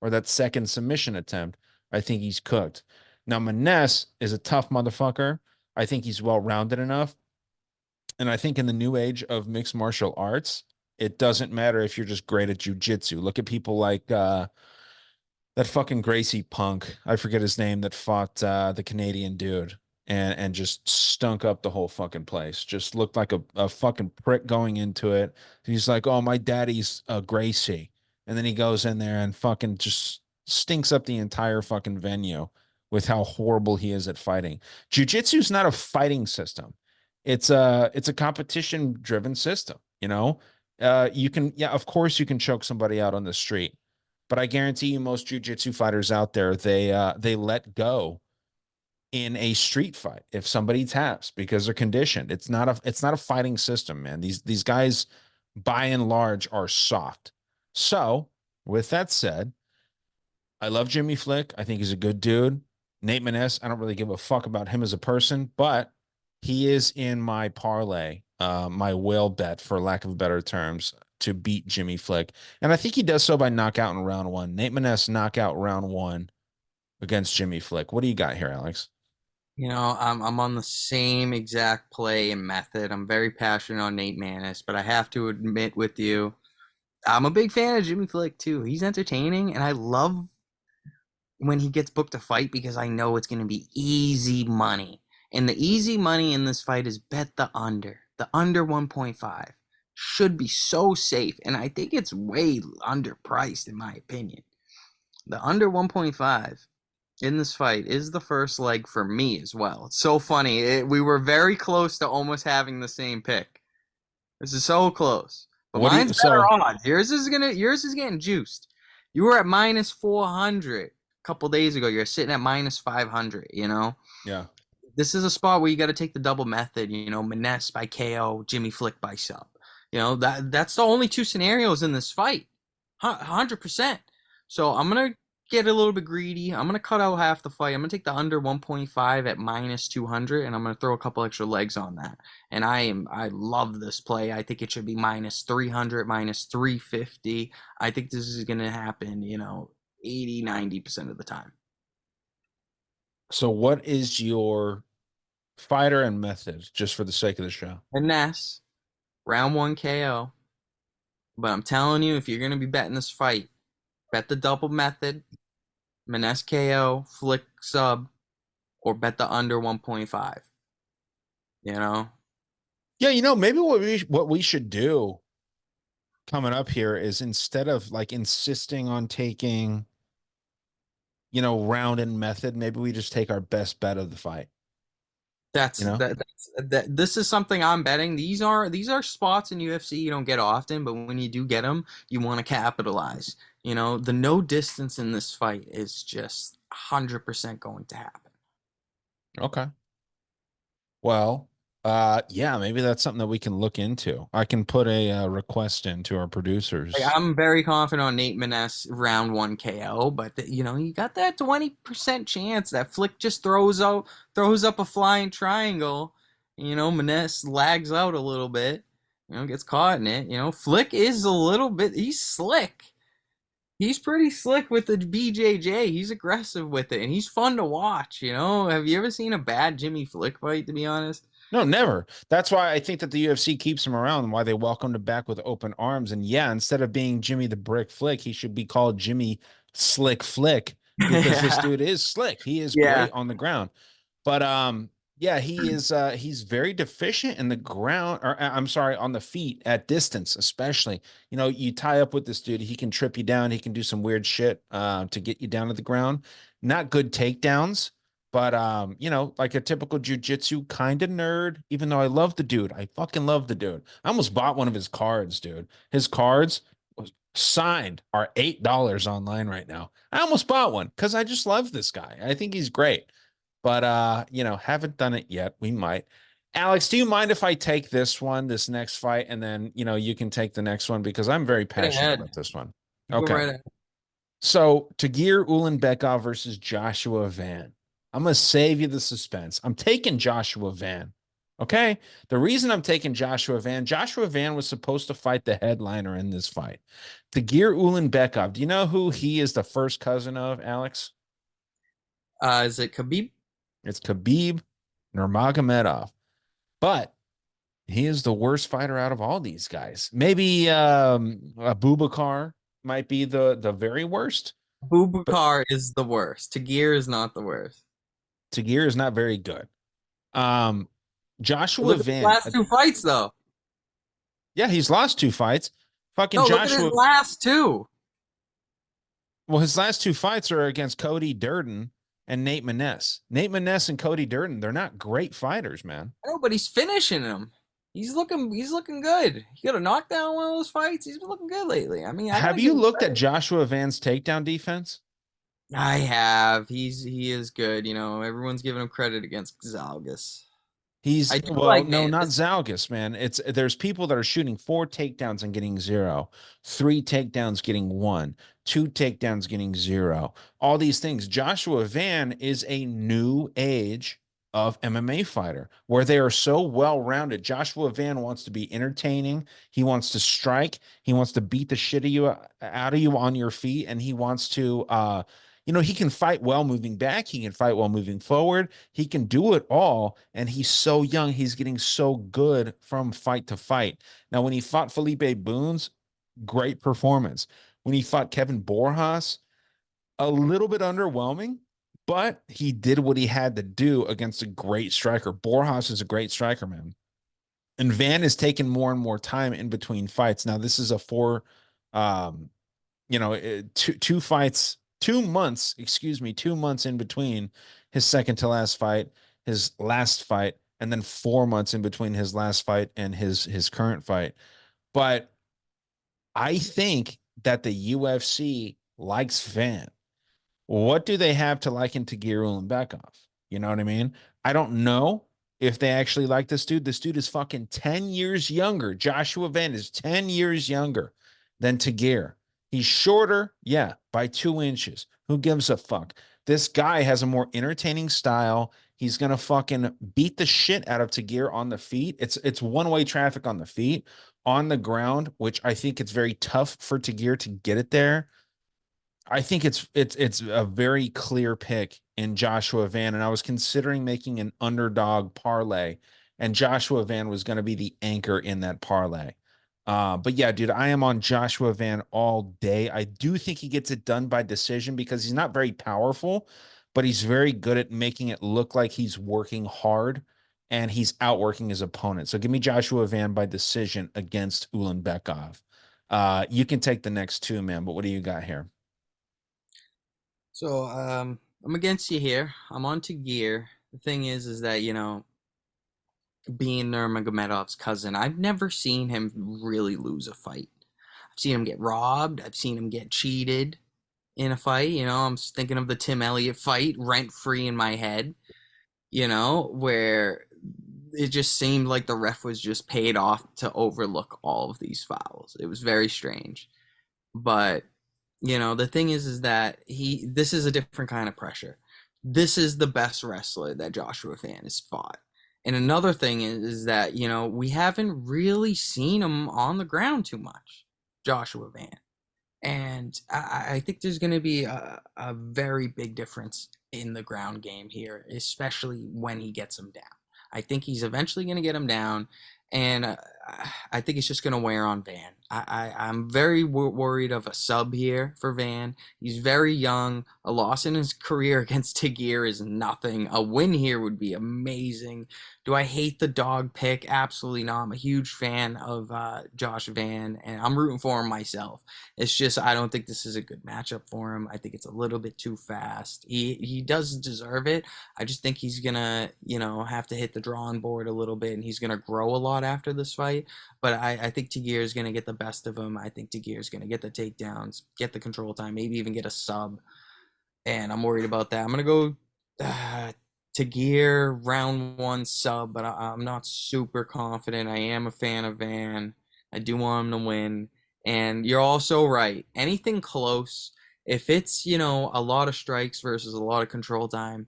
or that second submission attempt, I think he's cooked. Now, Maness is a tough motherfucker. I think he's well rounded enough. And I think in the new age of mixed martial arts, It doesn't matter if you're just great at jujitsu. Look at people like that fucking Gracie punk. I forget his name that fought the Canadian dude and just stunk up the whole fucking place. Just looked like a fucking prick going into it. He's like, "Oh, my daddy's Gracie." And then he goes in there and fucking just stinks up the entire fucking venue with how horrible he is at fighting. Jiu-jitsu is not a fighting system. It's a competition driven system, you know? You can, yeah, of course you can choke somebody out on the street, but I guarantee you most jujitsu fighters out there, they let go in a street fight if somebody taps because they're conditioned. It's not a fighting system, man. These guys by and large are soft. So, with that said, I love Jimmy Flick. I think he's a good dude. Nate Maness, I don't really give a fuck about him as a person, but he is in my parlay, my whale bet, for lack of better terms, to beat Jimmy Flick. And I think he does so by knockout in round one. Nate Maness knockout round one against Jimmy Flick. What do you got here, Alex? I'm on the same exact play and method. I'm very passionate on Nate Maness, but I have to admit with you, I'm a big fan of Jimmy Flick too. He's entertaining, and I love when he gets booked a fight because I know it's going to be easy money. And the easy money in this fight is bet the under. The under 1.5 should be so safe, and I think it's way underpriced in my opinion. The under 1.5 in this fight is the first leg for me as well. It's so funny. We were very close to almost having the same pick. This is so close. But What do you mine's better so odds. Yours is getting juiced. You were at minus 400 a couple days ago. You're sitting at minus 500, yeah. This is a spot where you got to take the double method, Maness by KO, Jimmy Flick by sub. That's the only two scenarios in this fight. 100%. So I'm going to get a little bit greedy. I'm going to cut out half the fight. I'm going to take the under 1.5 at minus 200, and I'm going to throw a couple extra legs on that. And I love this play. I think it should be minus 300, minus 350. I think this is going to happen, 80, 90% of the time. So what is your fighter and method just for the sake of the show? Finesse, round one KO. But I'm telling you, if you're going to be betting this fight, bet the double method, Maness KO, Flick sub, or bet the under 1.5. You know? Yeah, maybe what we should do coming up here is instead of like insisting on taking, round and method, maybe we just take our best bet of the fight, That's you know? that this is something I'm betting. These are spots in UFC you don't get often, but when you do get them, you want to capitalize. The no distance in this fight is just 100% going to happen. Okay. Well, yeah, maybe that's something that we can look into. I can put a request in to our Like, producers. I'm very confident on Nate Maness round one KO, but you got that 20% chance that Flick just throws up a flying triangle. Maness lags out a little bit. Gets caught in it. Flick is a little bit. He's slick. He's pretty slick with the BJJ. He's aggressive with it, and he's fun to watch. Have you ever seen a bad Jimmy Flick fight? To be honest. No, never. That's why I think that the UFC keeps him around and why they welcomed him back with open arms. And yeah, instead of being Jimmy the Brick Flick, he should be called Jimmy Slick Flick because this Yeah. dude is slick. He is Yeah. great on the ground. But yeah, he's very deficient in the ground, or I'm sorry, on the feet at distance, especially. You tie up with this dude, he can trip you down, he can do some weird shit to get you down to the ground. Not good takedowns, but like a typical jujitsu kind of nerd, even though I love the dude. I fucking love the dude. I almost bought one of his cards, dude. His cards signed are $8 online right now. I almost bought one because I just love this guy. I think he's great. But haven't done it yet. We might. Alex, do you mind if I take this next fight, and then you can take the next one because I'm very Right passionate ahead. about this one. You go Okay. right ahead. So Tagir Ulanbekov versus Joshua Van. I'm gonna save you the suspense. I'm taking Joshua Van. Okay. The reason I'm taking Joshua Van was supposed to fight the headliner in this fight. Tagir Ulanbekov. Do you know who he is the first cousin of, Alex? Is it Khabib? It's Khabib Nurmagomedov. But He is the worst fighter out of all these guys. Maybe Abubakar might be the very worst, but Bubakar is the worst. Tagir is not the worst. Tagir is not very good. Um, But Joshua look at his Van, last two fights, though. yeah, he's lost two fights. Fucking No, look at his Joshua. last two. Well, his last two fights are against Cody Durden and Nate Maness. Nate Maness and Cody Durden, they're not great fighters, man. I know, but he's finishing him. He's looking good. He got a knockdown one of those fights. He's been looking good lately. I mean, I Have gotta you give him looked at credit. Joshua Van's takedown defense? I have. He is good. You know, everyone's giving him credit against Zalgas. I He's do well, like no, Van. not Zalgus, man. It's there's people that are shooting 4 takedowns and getting zero, 3 takedowns getting one, 2 takedowns getting zero. All these things. Joshua Van is a new age of MMA fighter where they are so well rounded. Joshua Van wants to be entertaining. He wants to strike. He wants to beat the shit out of you on your feet, and he wants to he can fight well moving back. He can fight well moving forward. He can do it all. And he's so young. He's getting so good from fight to fight. Now, when he fought Felipe Boons, great performance. When he fought Kevin Borjas, a little bit underwhelming, but he did what he had to do against a great striker. Borjas is a great striker, man. And Van is taking more and more time in between fights. Now, this is a um, 2 fights, 2 months, excuse me, 2 months in between his second to last fight, his last fight, and then 4 months in between his last fight and his current fight. But I think that the UFC likes Van. What do they have to liken to Giro and Beckhoff? You know what I mean? I don't know if they actually like this dude. This dude is fucking 10 years younger. Joshua Van is 10 years younger than Tagir. He's shorter, yeah, by 2 inches. Who gives a fuck? This guy has a more entertaining style. He's gonna fucking beat the shit out of Tagir on the feet. It's one-way traffic on the feet. On the ground, which I think it's very tough for Tagir to get it there. I think it's a very clear pick in Joshua Van, and I was considering making an underdog parlay, and Joshua Van was going to be the anchor in that parlay. But yeah, dude, I am on Joshua Van all day. I do think he gets it done by decision because he's not very powerful, but he's very good at making it look like he's working hard and he's outworking his opponent. So give me Joshua Van by decision against Ulanbekov. You can take the next two, man, but what do you got here? So I'm against you here. I'm on Tagir. The thing is that being Nurmagomedov's cousin, I've never seen him really lose a fight. I've seen him get robbed. I've seen him get cheated in a fight. I'm thinking of the Tim Elliott fight rent free in my head, where it just seemed like the ref was just paid off to overlook all of these fouls. It was very strange. But, the thing is that this is a different kind of pressure. This is the best wrestler that Joshua Fan has fought. And another thing is that, we haven't really seen him on the ground too much, Joshua Van. And I think there's going to be a very big difference in the ground game here, especially when he gets him down. I think he's eventually going to get him down, and I think it's just going to wear on Van. I'm very worried of a sub here for Van. He's very young. A loss in his career against Tagir is nothing. A win here would be amazing. Do I hate the dog pick? Absolutely not. I'm a huge fan of Josh Van, and I'm rooting for him myself. It's just I don't think this is a good matchup for him. I think it's a little bit too fast. He does deserve it. I just think he's gonna, have to hit the drawing board a little bit, and he's gonna grow a lot after this fight. But I think Tagir is gonna get the best of him. I think Tagir is gonna get the takedowns, get the control time, maybe even get a sub. And I'm worried about that. I'm gonna go Tagir round one sub, but I'm not super confident. I am a fan of Van. I do want him to win. And you're also right. Anything close, if it's, a lot of strikes versus a lot of control time,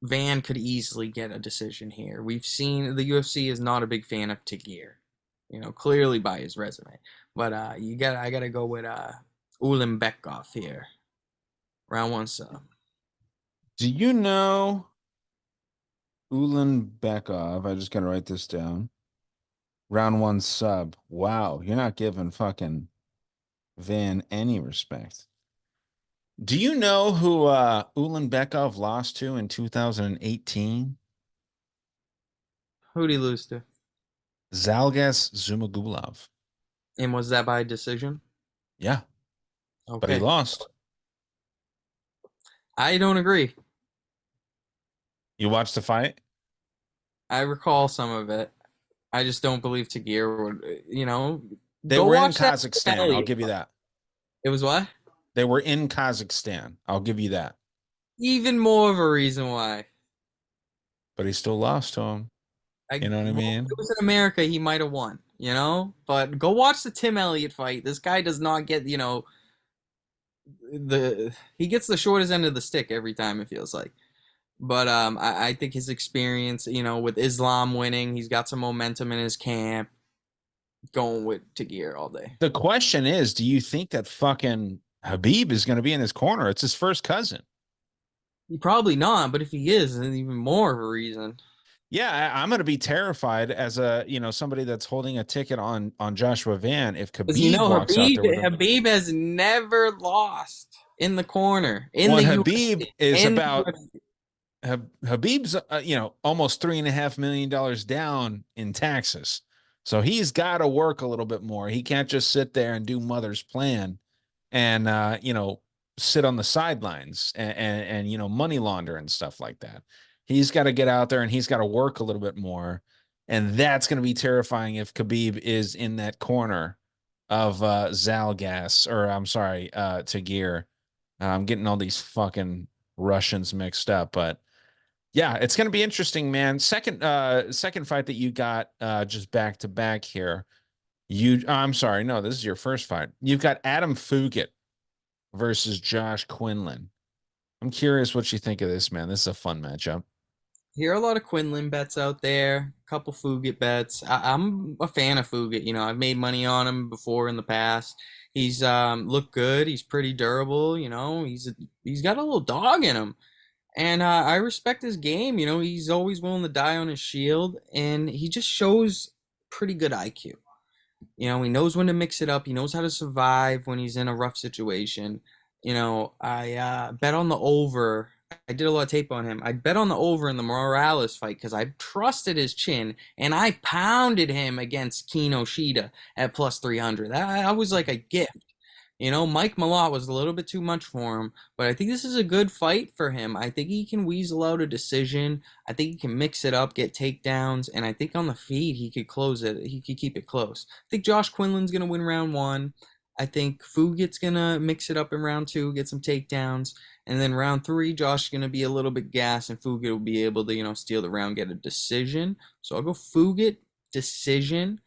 Van could easily get a decision here. We've seen the UFC is not a big fan of Tagir, clearly by his resume. But I gotta go with Ulanbekov here. Round one sub. Do you know Ulan Bekov? I just gotta write this down. Round one sub. Wow, you're not giving fucking Van any respect. Do you know who Ulanbekov lost to in 2018? Who'd he lose to? Zalgas Zumagulov. And was that by decision? Yeah, but he Okay. lost. I don't agree. You watched the fight? I recall some of it. I just don't believe Tagir would, They go were in watch that Kazakhstan. I'll Elliott give you fight. that. It was what? They were in Kazakhstan. I'll give you that. Even more of a reason why. But he still lost to him. You know what I Well, if it mean? was in America, he might have won, But go watch the Tim Elliott fight. This guy does not get, he gets the shortest end of the stick every time, it feels like. But I think his experience, with Islam winning, he's got some momentum in his camp. Going with Tagir all day. The question is, do you think that fucking Habib is going to be in his corner? It's his first cousin. Probably not, but if he is, then even more of a reason. Yeah, I'm going to be terrified as somebody that's holding a ticket on Joshua Van if Because Khabib walks out there with him. Habib has never lost in the corner in Well, the Habib UFC. is In the about UFC. Habib's almost $3.5 million down in taxes, so he's got to work a little bit more. He can't just sit there and do mother's plan and sit on the sidelines and money launder and stuff like that. He's got to get out there and he's got to work a little bit more, and that's going to be terrifying if Khabib is in that corner of Zalgas, or I'm sorry, Tagir. I'm getting all these fucking Russians mixed up, but yeah, it's going to be interesting, man. Second fight that you got just back to back here. I'm sorry, no, this is your first fight. You've got Adam Fugit versus Josh Quinlan. I'm curious what you think of this, man. This is a fun matchup. Hear a lot of Quinlan bets out there, a couple Fugit bets. I'm a fan of Fugit. I've made money on him before in the past. He's looked good. He's pretty durable. He's got a little dog in him. And I respect his game. He's always willing to die on his shield, and he just shows pretty good IQ. He knows when to mix it up. He knows how to survive when he's in a rough situation. I bet on the over. I did a lot of tape on him. I bet on the over in the Morales fight because I trusted his chin, and I pounded him against Kinoshita at plus 300. That was like a gift. Mike Malott was a little bit too much for him, but I think this is a good fight for him. I think he can weasel out a decision. I think he can mix it up, get takedowns, and I think on the feed he could close it. He could keep it close. I think Josh Quinlan's gonna win round one. I think Fugit's gonna mix it up in round two, get some takedowns, and then round three, Josh is gonna be a little bit gassed, and Fugit will be able to steal the round, get a decision. So I'll go Fugit decision.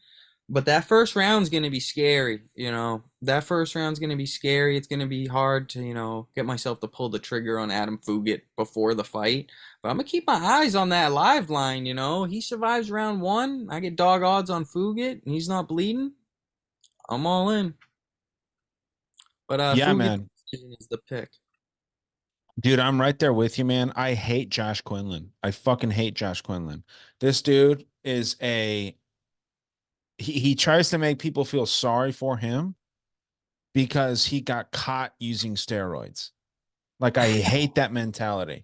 But that first round's going to be scary. That first round's going to be scary. It's going to be hard to, get myself to pull the trigger on Adam Fugit before the fight. But I'm going to keep my eyes on that live line. He survives round one. I get dog odds on Fugit and he's not bleeding. I'm all in. But Yeah, Fugit man. is the pick. Dude, I'm right there with you, man. I hate Josh Quinlan. I fucking hate Josh Quinlan. This dude is he tries to make people feel sorry for him because he got caught using steroids. Like, I hate that mentality.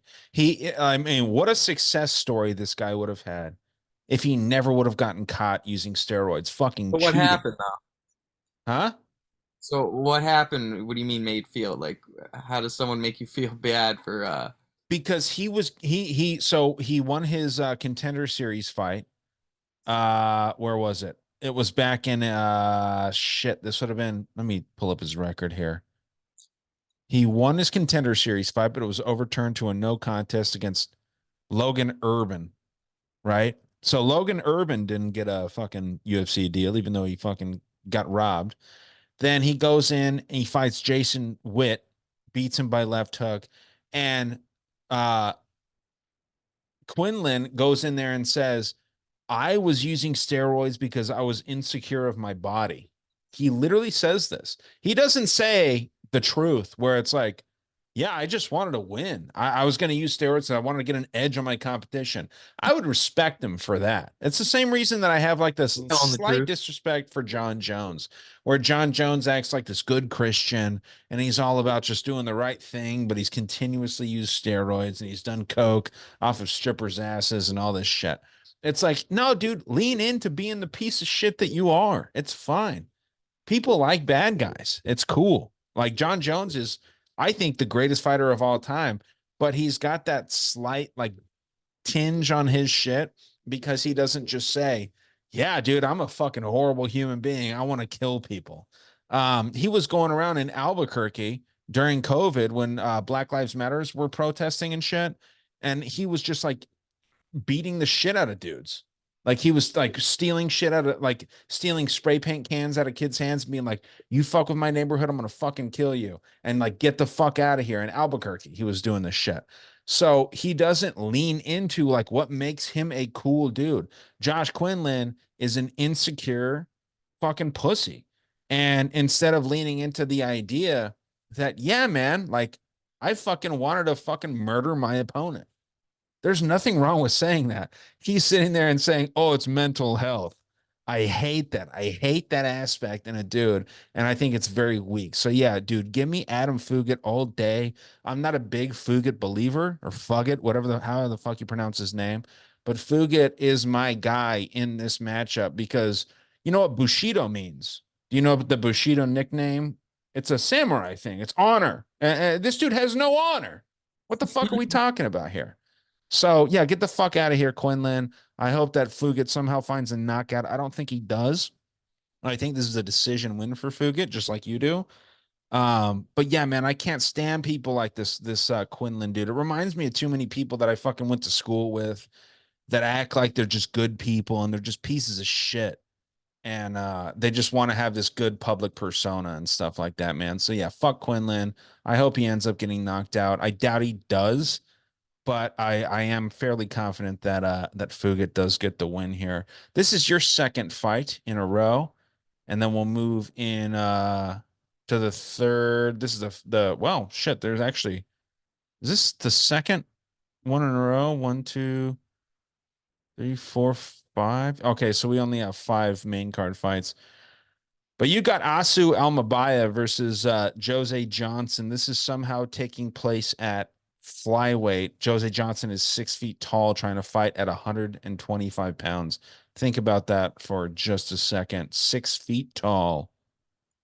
I mean, what a success story this guy would have had if he never would have gotten caught using steroids, fucking But what cheating. happened though? Huh? So what happened? What do you mean made feel? Like how does someone make you feel bad for Because he won his contender series fight. Where was it? It was back in shit. This would have been, let me pull up his record here. He won his contender series fight, but it was overturned to a no contest against Logan Urban, right? So Logan Urban didn't get a fucking UFC deal, even though he fucking got robbed. Then he goes in and he fights Jason Witt, beats him by left hook, and uh Quinlan goes in there and says, I was using steroids because I was insecure of my body. He literally says this. He doesn't say the truth where it's like, Yeah, I just wanted to win. I was going to use steroids and I wanted to get an edge on my competition. I would respect him for that. It's the same reason that I have like this Telling the slight truth. disrespect for John Jones, where John Jones acts like this good Christian and he's all about just doing the right thing, but he's continuously used steroids and he's done coke off of strippers' asses and all this shit. It's like, no, dude, lean into being the piece of shit that you are. It's fine. People like bad guys. It's cool. Like John Jones is, I think, the greatest fighter of all time, but he's got that slight like tinge on his shit because he doesn't just say, "Yeah, dude, I'm a fucking horrible human being. I want to kill people." He was going around in Albuquerque during COVID when Black Lives Matters were protesting and shit, and he was just like beating the shit out of dudes. Like he was like stealing shit out of like stealing spray paint cans out of kids' hands, being like, "You fuck with my neighborhood, I'm gonna fucking kill you," and like get the fuck out of here. In Albuquerque, he was doing this shit. So he doesn't lean into like what makes him a cool dude. Josh Quinlan is an insecure fucking pussy. And instead of leaning into the idea that, yeah, man, like I fucking wanted to fucking murder my opponent. There's nothing wrong with saying that. He's sitting there and saying, "Oh, it's mental health." I hate that. I hate that aspect in a dude, and I think it's very weak. So yeah, dude, give me Adam Fugit all day. I'm not a big Fugit believer or Fugit, whatever the how the fuck you pronounce his name, but Fugit is my guy in this matchup because you know what Bushido means. Do you know the Bushido nickname? It's a samurai thing. It's honor. This dude has no honor. What the fuck are we talking about here? So yeah, get the fuck out of here, Quinlan. I hope that Fugit somehow finds a knockout. I don't think he does. I think this is a decision win for Fugit, just like you do. But yeah, man, I can't stand people like this Quinlan dude. It reminds me of too many people that I fucking went to school with that act like they're just good people and they're just pieces of shit. And they just want to have this good public persona and stuff like that, man. So yeah, fuck Quinlan. I hope he ends up getting knocked out. I doubt he does, but I am fairly confident that that Fugit does get the win here. This is your second fight in a row, and then we'll move in to the third. This is the well, shit, there's actually is this the second one in a row? One, two, three, four, five. Okay, so we only have five main card fights. But you got Asu Almabaya versus Jose Johnson. This is somehow taking place at flyweight. Jose Johnson is 6 feet tall, trying to fight at 125 pounds. Think about that for just a second. 6 feet tall,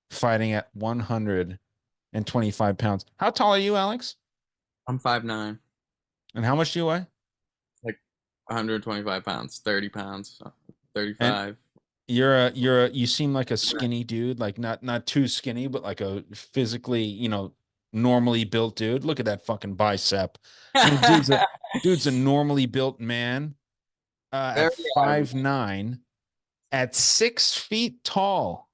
fighting at 125 pounds. How tall are you, Alex? I'm 5'9", And how much do you weigh? like 125 pounds, 30 pounds, And 35. you seem like a skinny dude, like not too skinny, but like a physically, normally built dude. Look at that fucking bicep. Dude's a normally built man Very at average. 5'9", at 6 feet tall.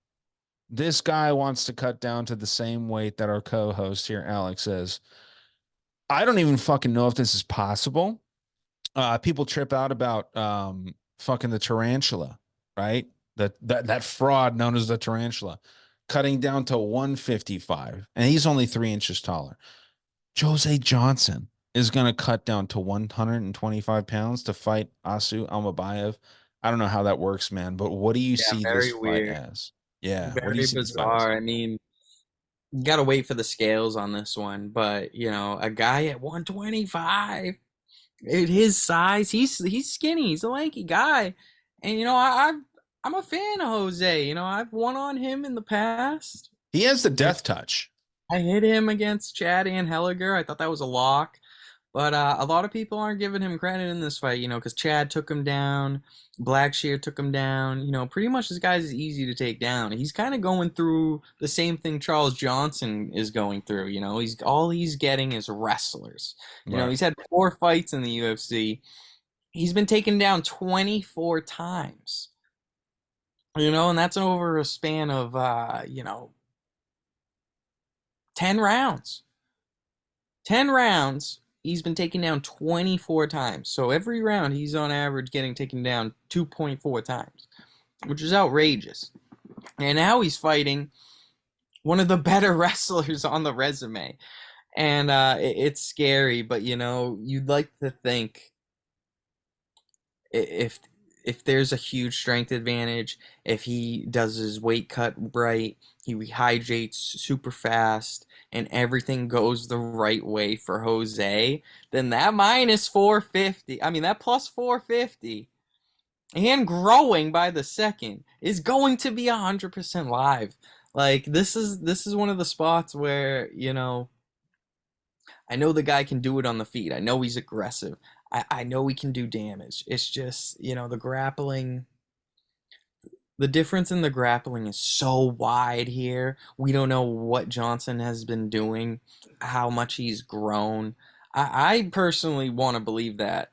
This guy wants to cut down to the same weight that our co-host here, Alex, is. I don't even fucking know if this is possible. People trip out about fucking the tarantula, right? That fraud known as the tarantula, cutting down to 155, and he's only 3 inches taller. Jose Johnson is gonna cut down to 125 pounds to fight Asu Almabayev. I don't know how that works, man, but what do you Yeah, see this very fight weird. as? Yeah, what do you Very see this fight as? bizarre. I mean, you gotta wait for the scales on this one, but a guy at 125, at his size, he's skinny, he's a lanky guy, and I'm a fan of Jose. I've won on him in the past. He has the You death touch. I hit him against Chad and Helliger. I thought that was a lock. But a lot of people aren't giving him credit in this fight, because Chad took him down, Blackshear took him down. Pretty much this guy's easy to take down. He's kind of going through the same thing Charles Johnson is going through. He's getting is wrestlers. Right. He's had 4 fights in the UFC. He's been taken down 24 times. And that's over a span of 10 rounds. 10 rounds, he's been taken down 24 times. So every round, he's on average getting taken down 2.4 times, which is outrageous. And now he's fighting one of the better wrestlers on the resume. And it's scary, but you'd like to think if there's a huge strength advantage, if he does his weight cut right, he rehydrates super fast, and everything goes the right way for Jose, then that minus 450, I mean that plus 450, and growing by the second is going to be 100% live. Like this is one of the spots where I know the guy can do it on the feet. I know he's aggressive. I know he can do damage. It's just, the grappling, the difference in the grappling is so wide here. We don't know what Johnson has been doing, how much he's grown. I personally want to believe that,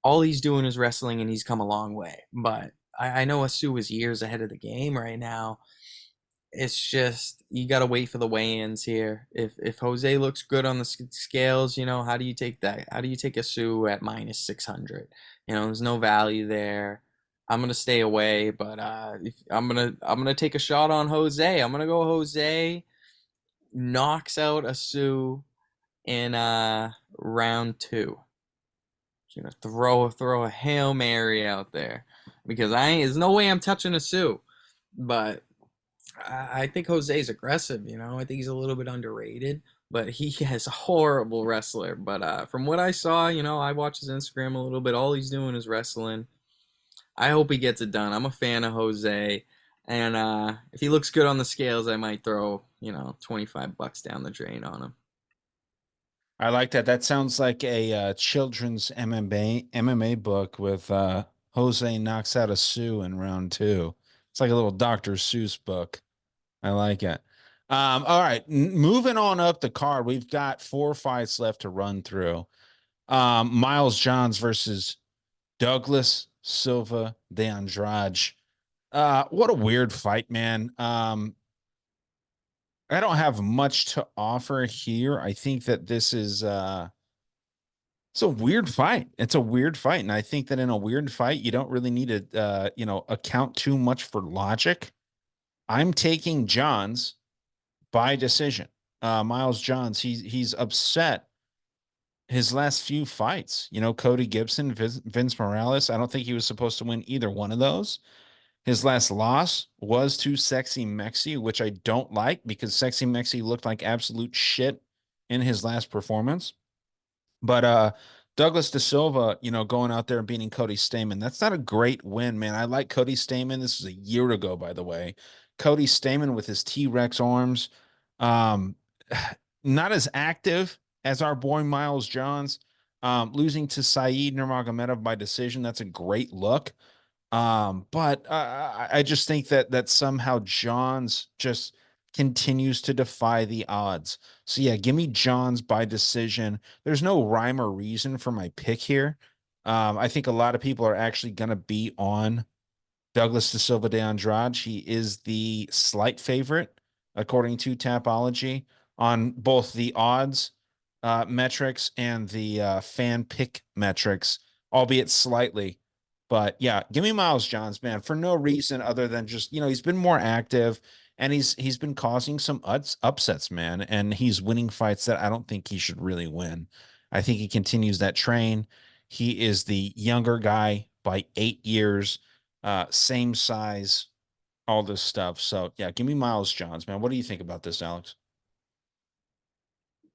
all he's doing is wrestling and he's come a long way. But I know Asu is years ahead of the game right now. It's just you got to wait for the weigh-ins here. If Jose looks good on the scales, how do you take that? How do you take a Sue at minus 600? There's no value there. I'm gonna stay away, but I'm gonna take a shot on Jose. I'm gonna go Jose knocks out a Sue in round two. Throw a Hail Mary out there because there's no way I'm touching a Sue, but I think Jose's aggressive. I think he's a little bit underrated, but he is a horrible wrestler. But from what I saw, I watch his Instagram a little bit. All he's doing is wrestling. I hope he gets it done. I'm a fan of Jose, and if he looks good on the scales, I might throw $25 down the drain on him. I like that. That sounds like a children's MMA book with Jose knocks out a Sue in round two. It's like a little Dr. Seuss book. I like it. All right, moving on up the card, we've got four fights left to run through. Miles Johns versus Douglas Silva de Andrade. What a weird fight, man. I don't have much to offer here. I think that this is it's a weird fight. It's a weird fight, and I think that in a weird fight, you don't really need to account too much for logic. I'm taking Johns by decision. Miles Johns, he's upset his last few fights. Cody Gibson, Vince Morales. I don't think he was supposed to win either one of those. His last loss was to Sexy Mexi, which I don't like because Sexy Mexi looked like absolute shit in his last performance. But Douglas De Silva, going out there and beating Cody Stamann, that's not a great win, man. I like Cody Stamann. This was a year ago, by the way. Cody Stamann with his T-Rex arms, um, not as active as our boy Miles Johns. Losing to Saeed Nurmagomedov by decision, that's a great look. But I just think that somehow Johns just continues to defy the odds. So yeah, give me Johns by decision. There's no rhyme or reason for my pick here. I think a lot of people are actually gonna be on Douglas De Silva de Andrade. He is the slight favorite, according to Tapology, on both the odds metrics and the fan pick metrics, albeit slightly. But yeah, give me Miles Johns, man, for no reason other than just he's been more active and he's been causing some upsets, man, and he's winning fights that I don't think he should really win. I think he continues that train. He is the younger guy by 8 years, same size, all this stuff. So yeah, give me Miles Johns, man. What do you think about this, Alex?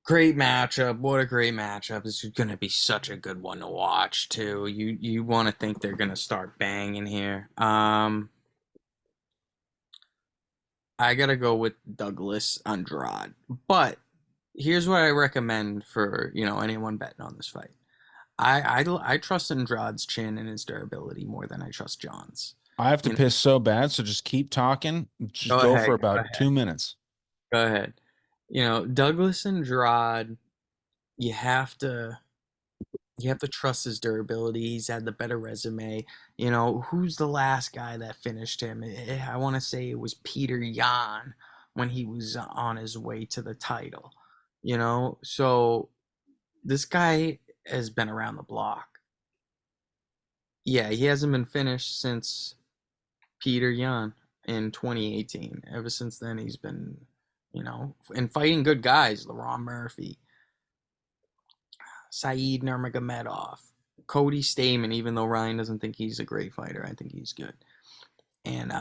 Great matchup. What a great matchup. This is going to be such a good one to watch too. You want to think they're going to start banging here. I got to go with Douglas Andrade. But here's what I recommend for, anyone betting on this fight. I trust Andrade's chin and his durability more than I trust John's. I have to You know, piss so bad, so just keep talking. Just go go ahead, for go about ahead, 2 minutes. go ahead. Douglas Andrade, you have to trust his durability. He's had the better resume. Who's the last guy that finished him? I want to say it was Peter Yan when he was on his way to the title. So this guy has been around the block. Yeah, he hasn't been finished since Peter Yan in 2018. Ever since then, he's been and fighting good guys, LaRon Murphy, Saeed Nurmagomedov, Cody Stamen, even though Ryan doesn't think he's a great fighter, I think he's good. And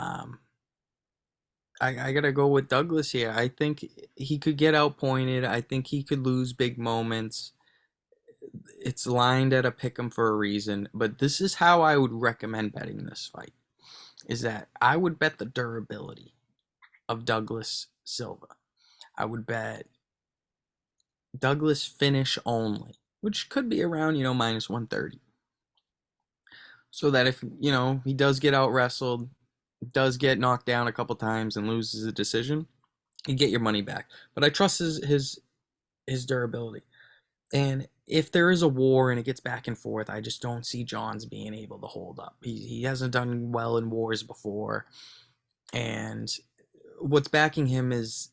I gotta go with Douglas here. I think he could get outpointed. I think he could lose big moments. It's lined at a pick 'em for a reason, but this is how I would recommend betting this fight. Is that I would bet the durability of Douglas Silva. I would bet Douglas finish only, which could be around, minus 130. So that if, he does get out wrestled, does get knocked down a couple times and loses a decision, you get your money back. But I trust his durability. And if there is a war and it gets back and forth, I just don't see Johns being able to hold up. He hasn't done well in wars before. And what's backing him is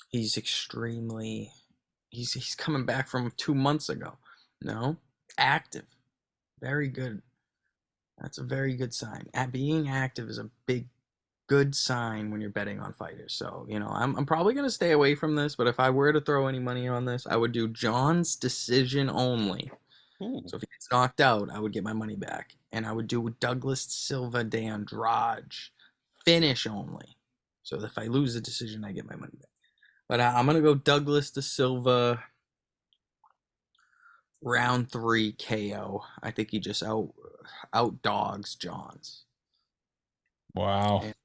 he's extremely he's coming back from 2 months ago. No, active, very good. That's a very good sign. Being active is a good sign when you're betting on fighters. So I'm probably gonna stay away from this. But if I were to throw any money on this, I would do John's decision only. Ooh. So if he gets knocked out, I would get my money back, and I would do Douglas Silva de Andrade finish only. So if I lose the decision, I get my money back. But I'm gonna go Douglas de Silva round 3 KO. I think he just out dogs Johns. Wow. And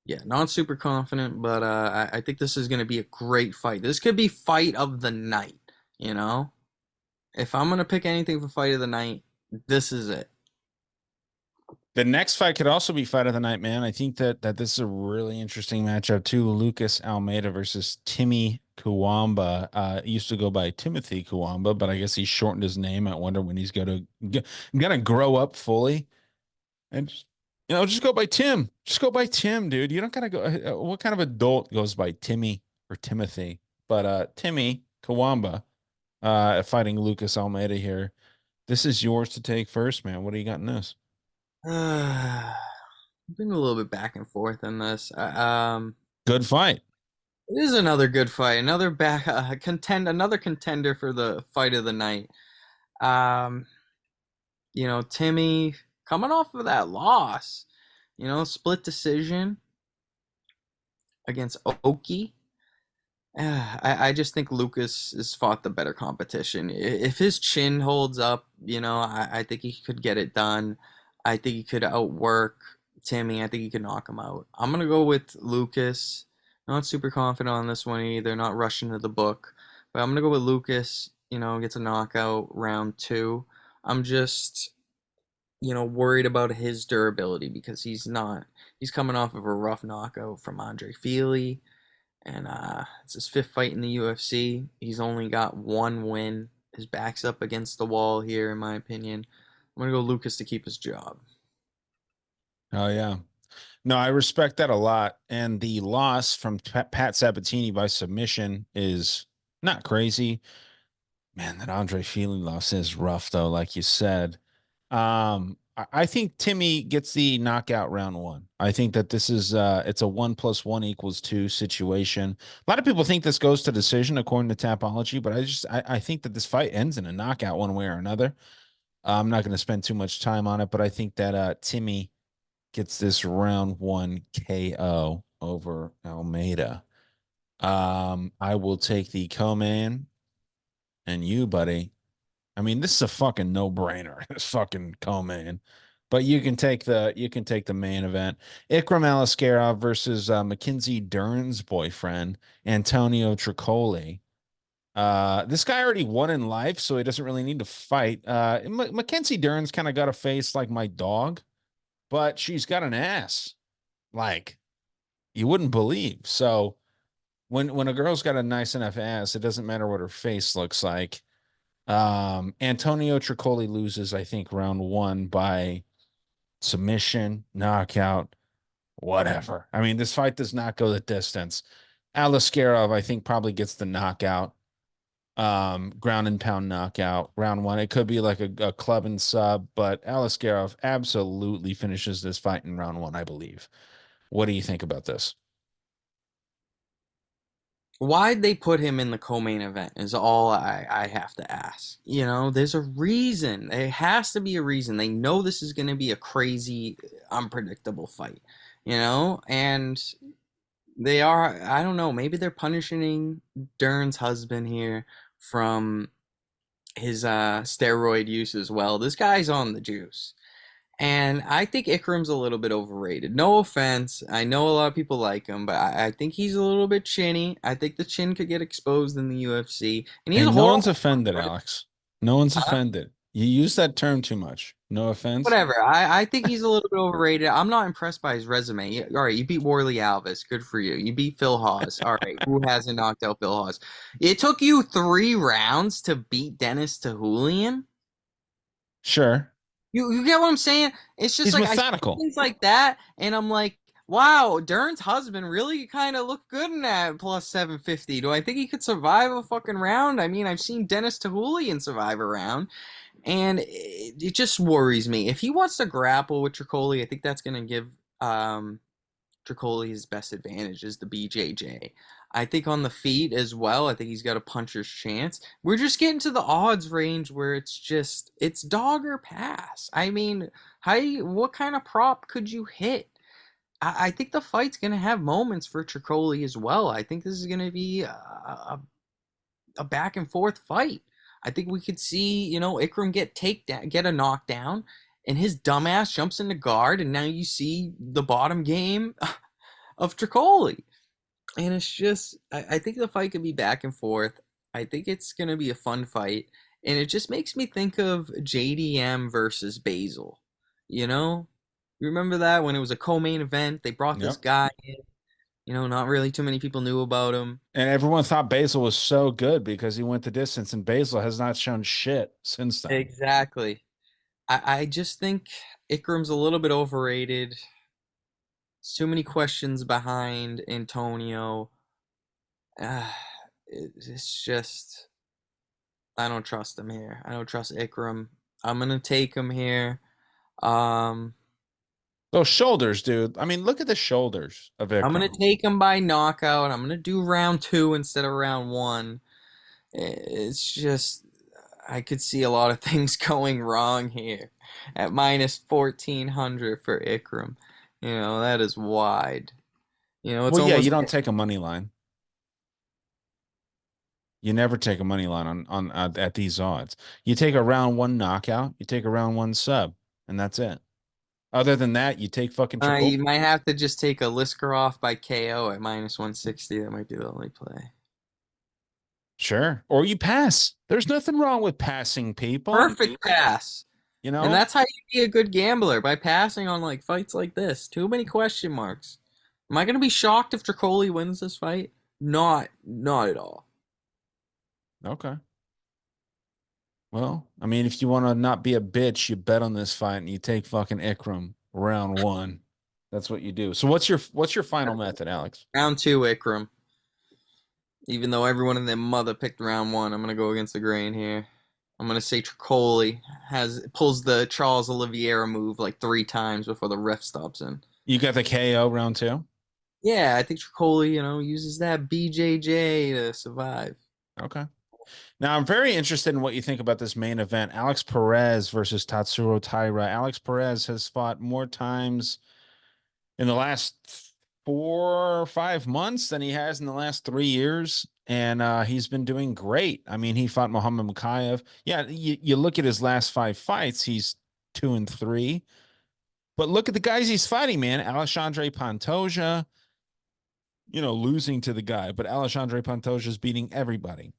yeah, not super confident, but I think this is gonna be a great fight. This could be fight of the night. If I'm gonna pick anything for fight of the night, this is it. The next fight could also be fight of the night, man. I think that this is a really interesting matchup too. Lucas Almeida versus Timmy Kawamba. Used to go by Timothy Kawamba, but I guess he shortened his name. I wonder when he's gonna grow up fully and just go by Tim. Just go by Tim, dude. You don't gotta go. What kind of adult goes by Timmy or Timothy? But Timmy Kawamba, fighting Lucas Almeida here. This is yours to take first, man. What do you got in this? I've been a little bit back and forth on this. Good fight. It is another good fight. Another contender for the fight of the night. Um, Timmy coming off of that loss, split decision against Oki. I just think Lucas has fought the better competition. If his chin holds up, I think he could get it done. I think he could outwork Timmy. I think he could knock him out. I'm gonna go with Lucas. Not super confident on this one either. Not rushing to the book, but I'm gonna go with Lucas. Gets a knockout round 2. I'm just worried about his durability because he's coming off of a rough knockout from Andre Feely, and it's his 5th fight in the UFC. He's only got 1 win. His back's up against the wall here, in my opinion. I'm gonna go Lucas to keep his job. Oh yeah. No, I respect that a lot. And the loss from Pat Sabatini by submission is not crazy. Man, that Andre Feely loss is rough though, like you said. I think Timmy gets the knockout round 1. I think that this is it's a 1 + 1 = 2 situation. A lot of people think this goes to decision according to Tapology, but I think that this fight ends in a knockout one way or another. I'm not going to spend too much time on it, but I think that Timmy gets this round 1 KO over Almeida. I will take the co-man, and you, buddy. I mean, this is a fucking no-brainer. This fucking co-man. But you can take the main event. Ikram Aliskerov versus Mackenzie Dern's boyfriend, Antonio Tricoli. This guy already won in life, so he doesn't really need to fight. Mackenzie Dern's kind of got a face like my dog, but she's got an ass like you wouldn't believe. So when a girl's got a nice enough ass, it doesn't matter what her face looks like. Antonio Tricoli loses, I think, round 1 by submission, knockout, whatever. I mean, this fight does not go the distance. Aliskerov, I think, probably gets the knockout. Ground and pound knockout, round 1. It could be like a club and sub, but Aliskerov absolutely finishes this fight in round 1, I believe. What do you think about this? Why'd they put him in the co-main event is all I have to ask. You know, there's a reason. There has to be a reason. They know this is going to be a crazy, unpredictable fight, you know? And they are, I don't know, maybe they're punishing Dern's husband here from his steroid use as well. This guy's on the juice. And I think Ikram's a little bit overrated. No offense. I know a lot of people like him, but I think he's a little bit chinny. I think the chin could get exposed in the UFC. And he's Hey, a no one's horrible. offended, Alex. No one's offended. You use that term too much. No offense. Whatever. I think he's a little bit overrated. I'm not impressed by his resume. All right, you beat Warley Alves. Good for you. You beat Phil Hawes. All right, who hasn't knocked out Phil Hawes? It took you 3 rounds to beat Dennis Tahulian. Sure. You get what I'm saying? It's just He's like I see methodical. things like that, and I'm like, wow, Dern's husband really kind of looked good in that plus 750. Do I think he could survive a fucking round? I mean, I've seen Dennis Tahulian survive a round, and it just worries me. If he wants to grapple with Tricoli, I think that's going to give Tricoli his best advantage is the BJJ. I think on the feet as well, I think he's got a puncher's chance. We're just getting to the odds range where it's dog or pass. I mean, what kind of prop could you hit? I think the fight's gonna have moments for Tricoli as well. I think this is gonna be a back and forth fight. I think we could see, Ikram get a knockdown, and his dumbass jumps into guard, and now you see the bottom game of Tricoli. And it's just, I think the fight could be back and forth. I think it's going to be a fun fight. And it just makes me think of JDM versus Basil. You know? You remember that when it was a co-main event? They brought this Yep. guy in. Not really too many people knew about him. And everyone thought Basil was so good because he went the distance, and Basil has not shown shit since then. Exactly. I just think Ikram's a little bit overrated. Too many questions behind Antonio. Uh, it's just I don't trust him here. I don't trust Ikram. I'm gonna take him here. Um, Those shoulders, dude. I mean, look at the shoulders of I'm gonna Ikram. take him by knockout. I'm gonna do round 2 instead of round 1. It's just I could see a lot of things going wrong here at minus 1400 for Ikram. That is wide. It's Well, yeah, almost you don't take a money line. You never take a money line on at these odds. You take a round one knockout, you take a round one sub, and that's it. Other than that, you take fucking you Tricol. might have to just take a Liskarov by KO at minus 160. That might be the only play. Sure. Or you pass. There's nothing wrong with passing people. Perfect pass. You And know? that's how you be a good gambler by passing on like fights like this. Too many question marks. Am I gonna be shocked if Tricoli wins this fight? Not at all. Okay. Well, I mean, if you want to not be a bitch, you bet on this fight and you take fucking Ikram round one. That's what you do. So what's your final method, Alex? Round 2, Ikram. Even though everyone in their mother picked round 1, I'm gonna go against the grain here. I'm gonna say Tricoli pulls the Charles Oliveira move like 3 times before the ref stops in. You got the KO round two? Yeah, I think Tricoli, uses that BJJ to survive. Okay. Now I'm very interested in what you think about this main event. Alex Perez versus Tatsuro Taira. Alex Perez has fought more times in the last 4 or 5 months than he has in the last 3 years. And he's been doing great. I mean, he fought Muhammad Mukayev. Yeah, you look at his last 5 fights, he's 2-3. But look at the guys he's fighting, man. Alexandre Pantoja, losing to the guy, but Alexandre Pantoja is beating everybody,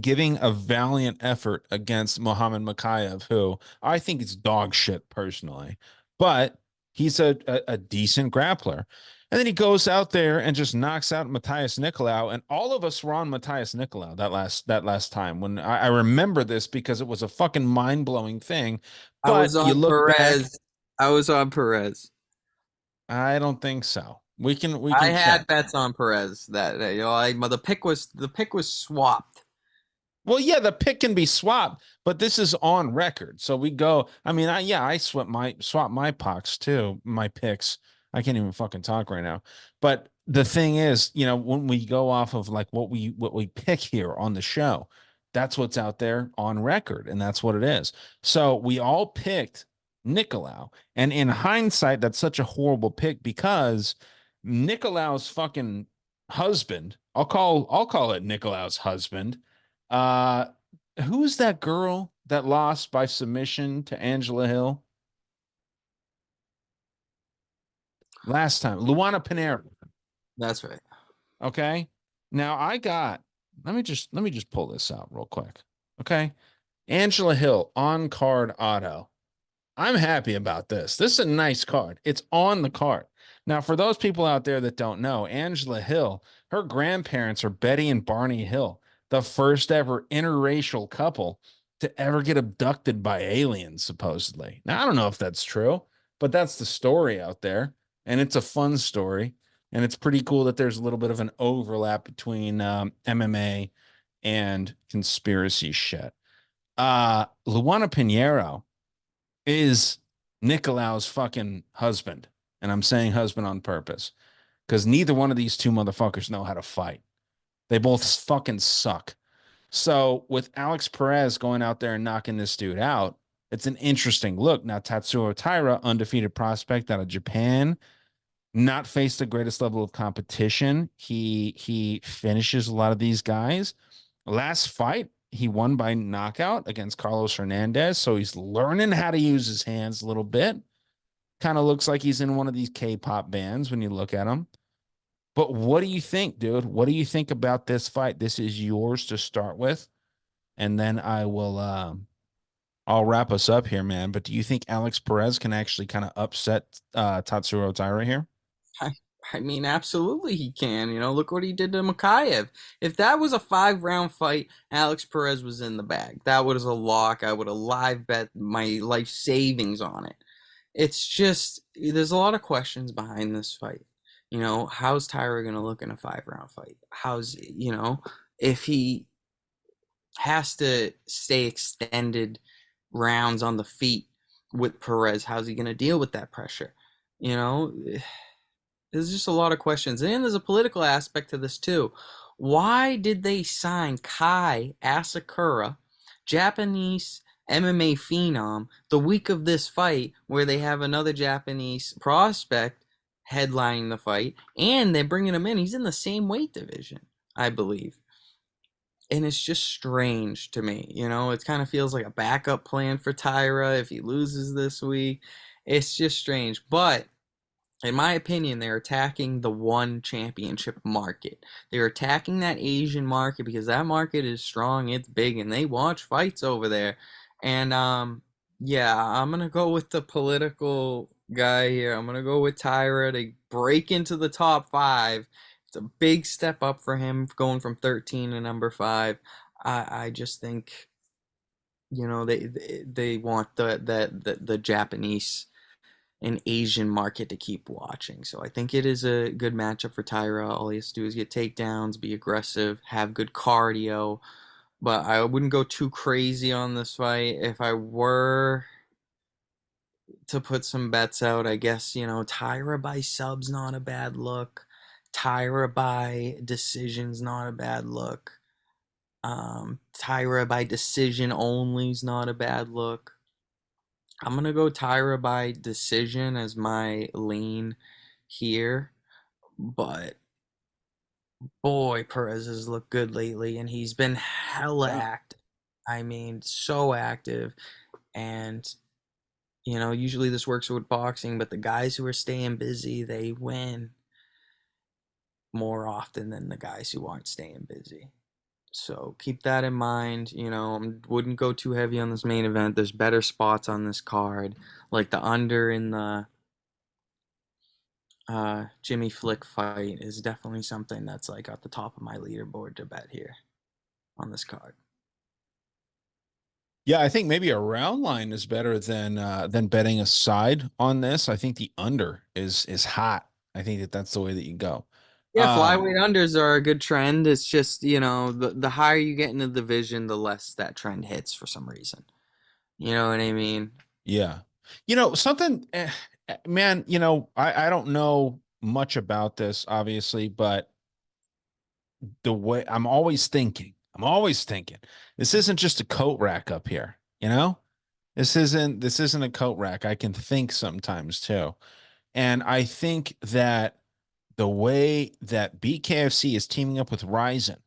giving a valiant effort against Muhammad Mukayev, who I think is dog shit personally, but he's a decent grappler. And then he goes out there and just knocks out Matthias Nicolau. And all of us were on Matthias Nicolau that last time. When I remember this because it was a fucking mind-blowing thing. I was But you on look back, Perez. I was on Perez. I don't think so. We I can had check. bets on Perez that the pick was swapped. Well, yeah, the pick can be swapped, but this is on record. So we go. I mean, I swap my pucks too, my picks. I can't even fucking talk right now. But the thing is, when we go off of like what we pick here on the show, that's what's out there on record, and that's what it is. So we all picked Nicolau, and in hindsight, that's such a horrible pick because Nicolau's fucking husband, I'll call it Nicolau's husband. Uh, who's that girl that lost by submission to Angela Hill last time? Luana Pinheiro. That's right. Okay. Now I got let me just pull this out real quick. Okay. Angela Hill on card auto. I'm happy about this. This is a nice card. It's on the card. Now, for those people out there that don't know, Angela Hill, her grandparents are Betty and Barney Hill, the first ever interracial couple to ever get abducted by aliens, supposedly. Now, I don't know if that's true, but that's the story out there. And it's a fun story. And it's pretty cool that there's a little bit of an overlap between MMA and conspiracy shit. Luana Pinheiro is Nicolau's fucking husband. And I'm saying husband on purpose because neither one of these two motherfuckers know how to fight. They both fucking suck. So with Alex Perez going out there and knocking this dude out, it's an interesting look. Now, Tatsuro Taira, undefeated prospect out of Japan, not faced the greatest level of competition. He finishes a lot of these guys. Last fight, he won by knockout against Carlos Hernandez. So he's learning how to use his hands a little bit. Kind of looks like he's in one of these K-pop bands when you look at him. But what do you think, dude? What do you think about this fight? This is yours to start with, and then I'll wrap us up here, man. But do you think Alex Perez can actually kind of upset Tatsuro Taira here? I, I mean, absolutely he can. Look what he did to Makayev. If that was a 5-round fight, Alex Perez was in the bag. That was a lock. I would have live bet my life savings on it. It's just there's a lot of questions behind this fight. How's Tyra gonna look in a 5-round fight? If he has to stay extended rounds on the feet with Perez, how's he gonna deal with that pressure? You know, there's just a lot of questions. And there's a political aspect to this too. Why did they sign Kai Asakura, Japanese MMA phenom, the week of this fight where they have another Japanese prospect headlining the fight, and they're bringing him in? He's in the same weight division, I believe. And it's just strange to me. It kind of feels like a backup plan for Tyra if he loses this week. It's just strange. But in my opinion, they're attacking the one championship market. They're attacking that Asian market because that market is strong, it's big, and they watch fights over there. And yeah, I'm gonna go with the political guy here. I'm gonna go with Tyra to break into the top 5. It's a big step up for him going from 13 to number 5. I just think they want the Japanese and Asian market to keep watching. So I think it is a good matchup for Tyra. All he has to do is get takedowns, be aggressive, have good cardio. But I wouldn't go too crazy on this fight. If I were to put some bets out, I guess, Tyra by sub's not a bad look. Tyra by decision's not a bad look. Tyra by decision only is not a bad look. I'm gonna go Tyra by decision as my lean here, but boy, Perez has looked good lately, and he's been hella Yeah. active. I mean, so active, and usually this works with boxing, but the guys who are staying busy, they win more often than the guys who aren't staying busy. So keep that in mind. Wouldn't go too heavy on this main event. There's better spots on this card, like the under in the Jimmy Flick fight is definitely something that's like at the top of my leaderboard to bet here on this card. Yeah, I think maybe a round line is better than betting a side on this. I think the under is hot. I think that's the way that you go. Yeah, flyweight unders are a good trend. It's just, the higher you get in the division, the less that trend hits for some reason. You know what I mean? Yeah. Something man, I don't know much about this, obviously, but the way I'm always thinking, this isn't just a coat rack up here, you know? This isn't a coat rack. I can think sometimes too. And I think that the way that BKFC is teaming up with Ryzen,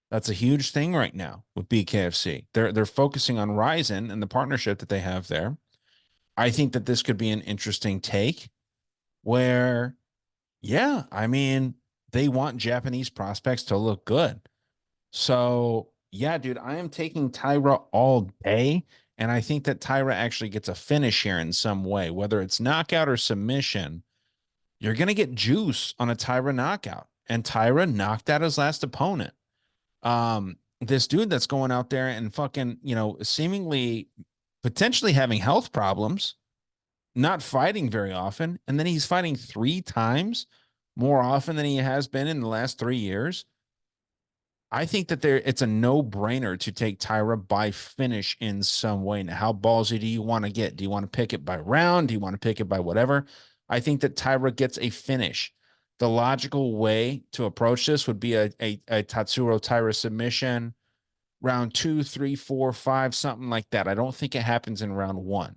that's a huge thing right now with BKFC. They're focusing on Ryzen and the partnership that they have there. I think that this could be an interesting take where, yeah, I mean, they want Japanese prospects to look good. So, yeah, dude, I am taking Taira all day. And I think that Taira actually gets a finish here in some way, whether it's knockout or submission. You're going to get juice on a Taira knockout. And Taira knocked out his last opponent. This dude that's going out there and fucking, seemingly potentially having health problems, not fighting very often, and then he's fighting 3 times more often than he has been in the last 3 years. I think that it's a no-brainer to take Taira by finish in some way. Now, how ballsy do you want to get? Do you want to pick it by round? Do you want to pick it by whatever? I think that Taira gets a finish. The logical way to approach this would be a Tatsuro Taira submission, round 2, 3, 4, 5, something like that. I don't think it happens in round 1,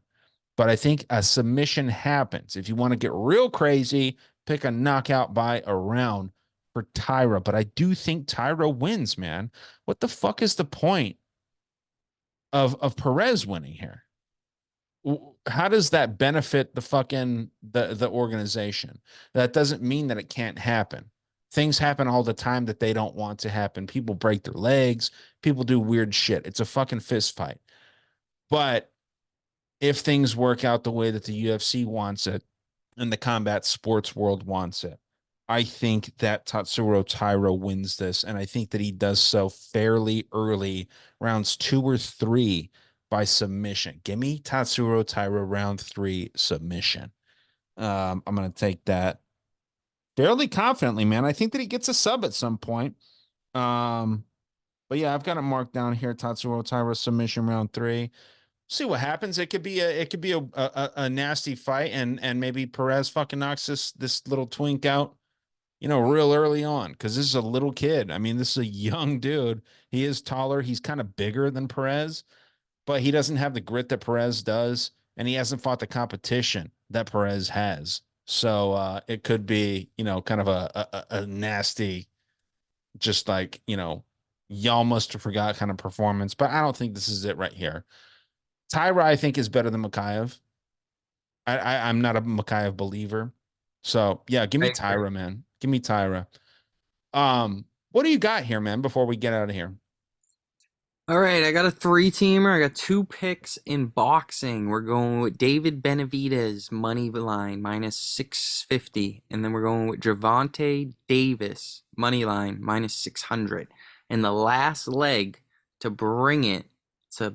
but I think a submission happens. If you want to get real crazy, pick a knockout by a round for Taira. But I do think Taira wins, man. What the fuck is the point of Perez winning here? How does that benefit the organization? That doesn't mean that it can't happen. Things happen all the time that they don't want to happen. People break their legs. People do weird shit. It's a fucking fist fight. But if things work out the way that the UFC wants it and the combat sports world wants it, I think that Tatsuro Taira wins this. And I think that he does so fairly early, rounds 2 or 3 by submission. Give me Tatsuro Taira round 3 submission. I'm going to take that fairly confidently, man. I think that he gets a sub at some point. Um, but yeah, I've got it marked down here. Tatsuro Taira submission round 3. See what happens. It could be a nasty fight, and maybe Perez fucking knocks this little twink out, real early on, because this is a little kid. I mean, this is a young dude. He is taller. He's kind of bigger than Perez, but he doesn't have the grit that Perez does, and he hasn't fought the competition that Perez has. So it could be, kind of a nasty, just like, y'all must have forgot kind of performance. But I don't think this is it right here. Taira, I think, is better than Makayev. I'm not a Makayev believer. So yeah, give I me agree. Taira, man. Give me Taira. What do you got here, man, before we get out of here? All right, I got a three-teamer. I got two picks in boxing. We're going with David Benavidez money line minus 650, and then we're going with Gervonta Davis money line minus 600. And the last leg to bring it to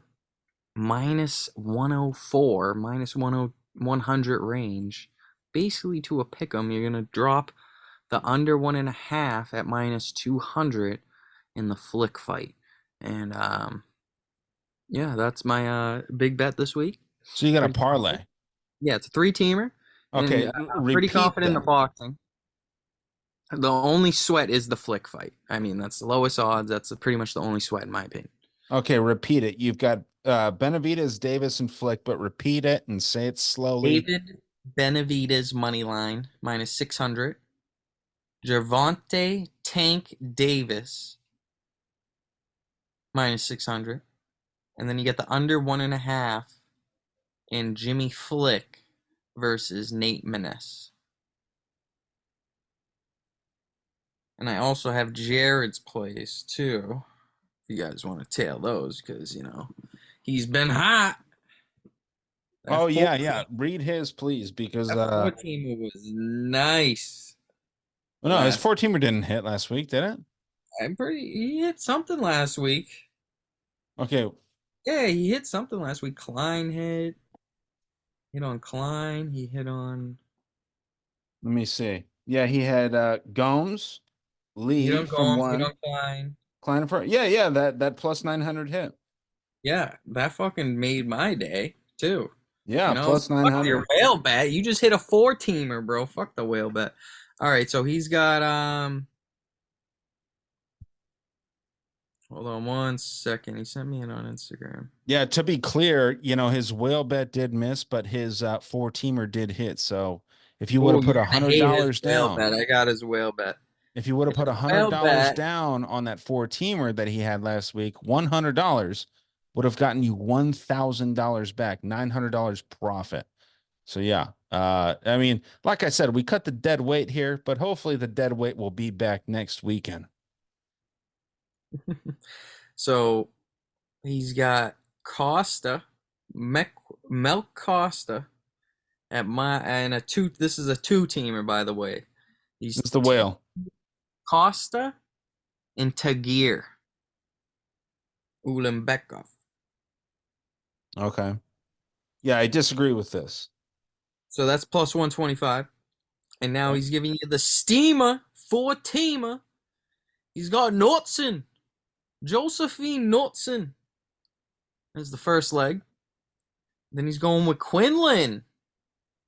minus 104, minus 100 range, basically to a pick 'em. You're gonna drop the under 1.5 at minus 200 in the flick fight. And yeah, that's my big bet this week. So you got a Pretty confident. parlay. Yeah, it's a three-teamer, and Okay, I'm pretty repeat confident in the them. boxing. The only sweat is the flick fight. I mean, that's the lowest odds. That's pretty much the only sweat in my opinion. Okay, repeat it. You've got Benavidez, Davis, and Flick, but repeat it and say it slowly. David Benavidez money line minus 600. Gervonta Tank Davis minus 600. And then you get the under 1.5 in Jimmy Flick versus Nate Maness. And I also have Jared's plays too. If you guys want to tail those, because he's been hot. Oh That four, yeah, yeah. Read his, please, because that 14 was nice no, his last. 14er didn't hit last week, did it? He hit something last week. Okay, Yeah, he hit something last week. Klein hit on Klein. He hit on let me see. Yeah, he had Gomes, he hit Lee on from Gomes. Hit one, on Klein. Klein for yeah, yeah, that plus 900 hit. Yeah, that fucking made my day too. Yeah, So plus fuck your 900. whale bet. You just hit a 4-teamer, bro. Fuck the whale bet. All right, so he's got hold on one second. He sent me in on Instagram. Yeah, to be clear, his whale bet did miss, but his four-teamer did hit. So if you would Oh, have you're put a gonna hundred hate his dollars whale down, bet. I got his whale bet. if you would have put His a hundred whale dollars bet. down on that four-teamer that he had last week, $100 would have gotten you $1,000 back, $900 profit. So yeah, I mean, like I said, we cut the dead weight here, but hopefully the dead weight will be back next weekend. So he's got Costa, Mel Costa at my and a two. This is a two-teamer, by the way. He's It's the whale. Costa and Tagir Ulanbekov. Okay. Yeah, I disagree with this. So that's plus 125. And now Okay. he's giving you the steamer four-teamer. He's got Knutson, Josephine Knutson as the first leg. Then he's going with Quinlan,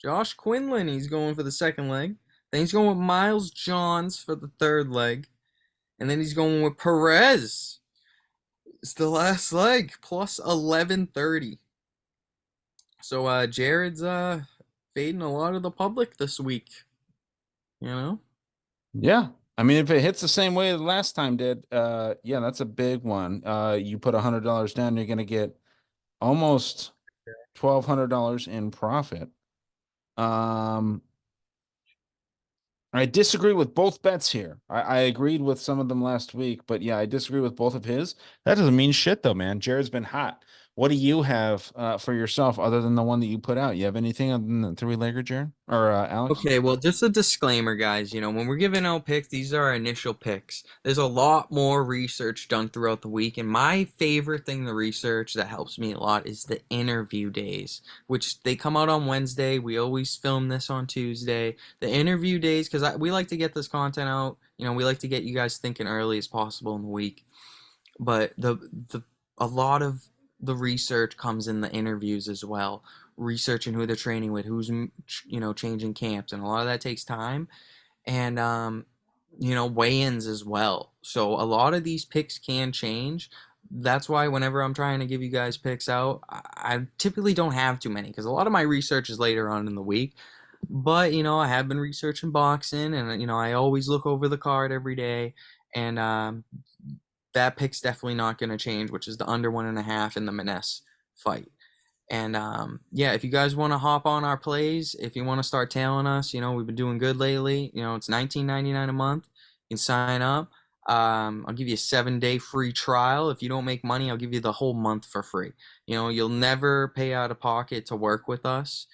Josh Quinlan. He's going for the second leg. Then he's going with Miles Johns for the third leg. And then he's going with Perez. It's the last leg, plus 1130. So Jared's fading a lot of the public this week. You know? Yeah. I mean, if it hits the same way the last time did, yeah, that's a big one. You put $100 down, you're gonna get almost $1,200 in profit. Um, I disagree with both bets here. I agreed with some of them last week, but yeah, I disagree with both of his. That doesn't mean shit though, man. Jared's been hot. What do you have for yourself other than the one that you put out? You have anything other than the three-legger, Jared or Alex? Okay, well, just a disclaimer, guys. When we're giving out picks, these are our initial picks. There's a lot more research done throughout the week, and my favorite thing to research that helps me a lot is the interview days, which they come out on Wednesday. We always film this on Tuesday. The interview days, because we like to get this content out. We like to get you guys thinking early as possible in the week. But the a lot of the research comes in the interviews as well, researching who they're training with, who's changing camps, and a lot of that takes time, and weigh-ins as well. So a lot of these picks can change. That's why whenever I'm trying to give you guys picks out, I typically don't have too many because a lot of my research is later on in the week. But I have been researching boxing, and I always look over the card every day, and that pick's definitely not going to change, which is the under 1.5 in the Maness fight. And yeah, if you guys want to hop on our plays, if you want to start tailing us, we've been doing good lately. It's $19.99 a month. You can sign up. I'll give you a 7-day free trial. If you don't make money, I'll give you the whole month for free. You'll never pay out of pocket to work with us.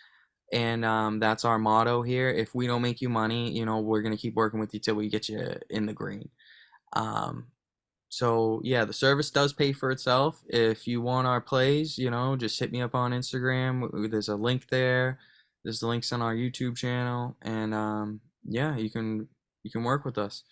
And that's our motto here. If we don't make you money, we're going to keep working with you till we get you in the green. So yeah, the service does pay for itself. If you want our plays, just hit me up on Instagram. There's a link there. There's the links on our YouTube channel, and yeah, you can work with us.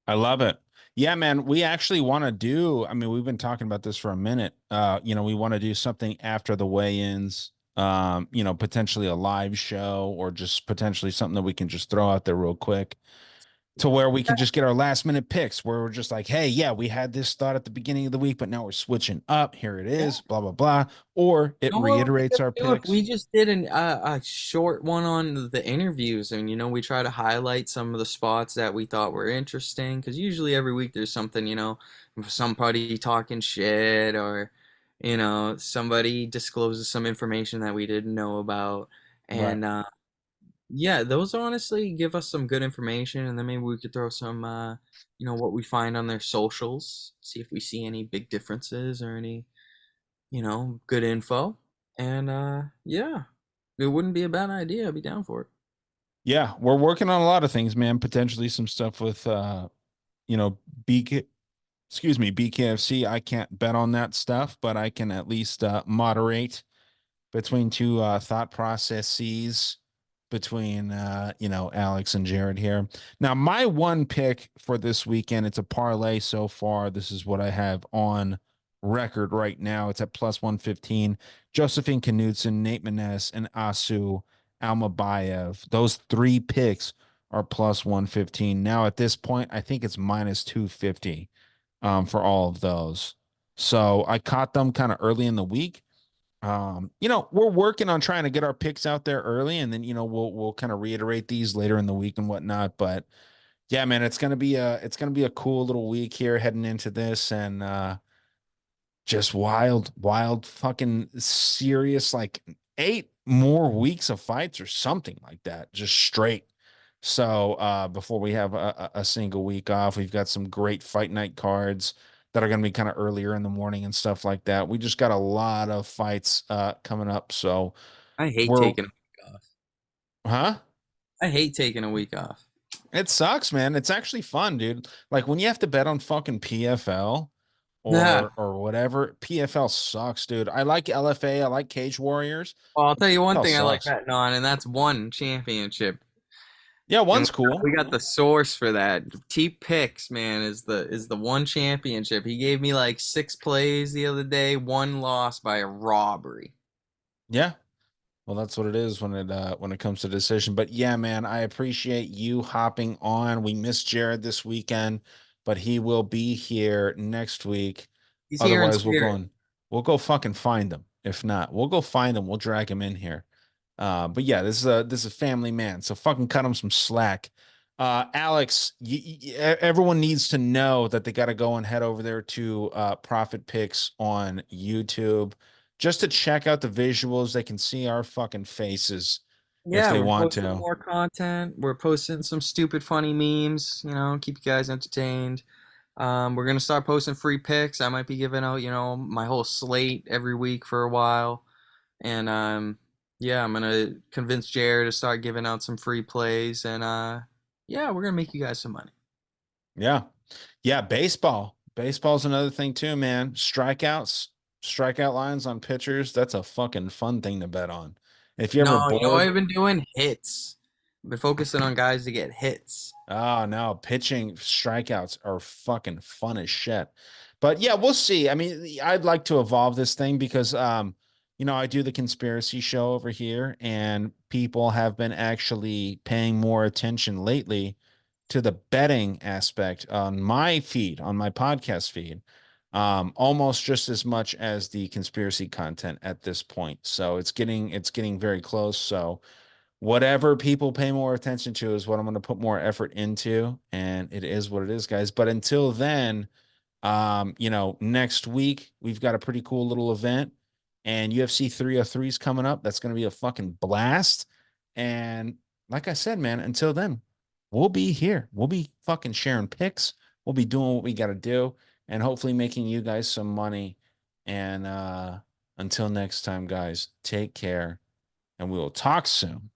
I love it. Yeah, man, we actually want to do, I mean, we've been talking about this for a minute. We want to do something after the weigh-ins, potentially a live show or just potentially something that we can just throw out there real quick to where we can just get our last minute picks where we're just like, hey, yeah, we had this thought at the beginning of the week, but now we're switching up. Here it Yeah. is, blah, blah, blah. Or it You know what would be reiterates good our to do if picks. we just did a short one on the interviews, and we try to highlight some of the spots that we thought were interesting, because usually every week there's something, somebody talking shit, or somebody discloses some information that we didn't know about. Right. And yeah, those honestly give us some good information, and then maybe we could throw some what we find on their socials, see if we see any big differences or any good info. And yeah, it wouldn't be a bad idea. I'd be down for it. Yeah, we're working on a lot of things, man. Potentially some stuff with you know, BK, excuse me, BKFC. I can't bet on that stuff, but I can at least moderate between two thought processes between Alex and Jared here. Now, my one pick for this weekend, it's a parlay so far. This is what I have on record right now. It's at plus 115. Josephine Knudsen, Nate Maness, and Asu Almabayev. Those three picks are plus 115. Now at this point, I think it's minus 250 for all of those. So I caught them kind of early in the week. We're working on trying to get our picks out there early, and then we'll kind of reiterate these later in the week and whatnot. But yeah, man, it's gonna be a cool little week here heading into this, and just wild, wild, fucking serious, like 8 more weeks of fights or something like that, just straight. So before we have a single week off, we've got some great fight night cards that are going to be kind of earlier in the morning and stuff like that. We just got a lot of fights coming up. So I hate we're, taking a week off. huh? I hate taking a week off. It sucks, man. It's actually fun, dude. Like when you have to bet on fucking PFL Yeah. or whatever, PFL sucks, dude. I like LFA, I like Cage Warriors, Well, I'll but tell you one PFL thing I like sucks. betting on, and that's one championship. Yeah, And one's cool. we got the source for that. T Picks, man, is the one championship. He gave me like 6 plays the other day, one loss by a robbery. Yeah. Well, that's what it is when it comes to decision. But yeah, man, I appreciate you hopping on. We missed Jared this weekend, but he will be here next week. He's here in Otherwise, spirit. we'll go fucking find him. If not, we'll go find him. We'll drag him in here. But yeah, this is a family man, so fucking cut him some slack. Alex, everyone needs to know that they got to go and head over there to Profit Picks on YouTube just to check out the visuals. They can see our fucking faces if Yeah, they we're want posting to. more content. We're posting some stupid, funny memes, keep you guys entertained. We're gonna start posting free picks. I might be giving out, my whole slate every week for a while. And yeah, I'm gonna convince Jared to start giving out some free plays, and yeah, we're gonna make you guys some money. Yeah. Yeah, baseball. Baseball's another thing too, man. Strikeout lines on pitchers, that's a fucking fun thing to bet on. If you're ever No, you know what bored, I've been doing? Hits. I've been focusing on guys to get hits. oh no, pitching strikeouts are fucking fun as shit. But yeah, we'll see. I mean, I'd like to evolve this thing because I do the conspiracy show over here and people have been actually paying more attention lately to the betting aspect on my feed, on my podcast feed. Almost just as much as the conspiracy content at this point. So it's getting very close. So whatever people pay more attention to is what I'm going to put more effort into, and it is what it is, guys. But until then, next week we've got a pretty cool little event, and UFC 303 is coming up. That's going to be a fucking blast. And like I said, man, until then, we'll be here. We'll be fucking sharing picks. We'll be doing what we got to do, and hopefully making you guys some money. And until next time, guys, take care, and we will talk soon.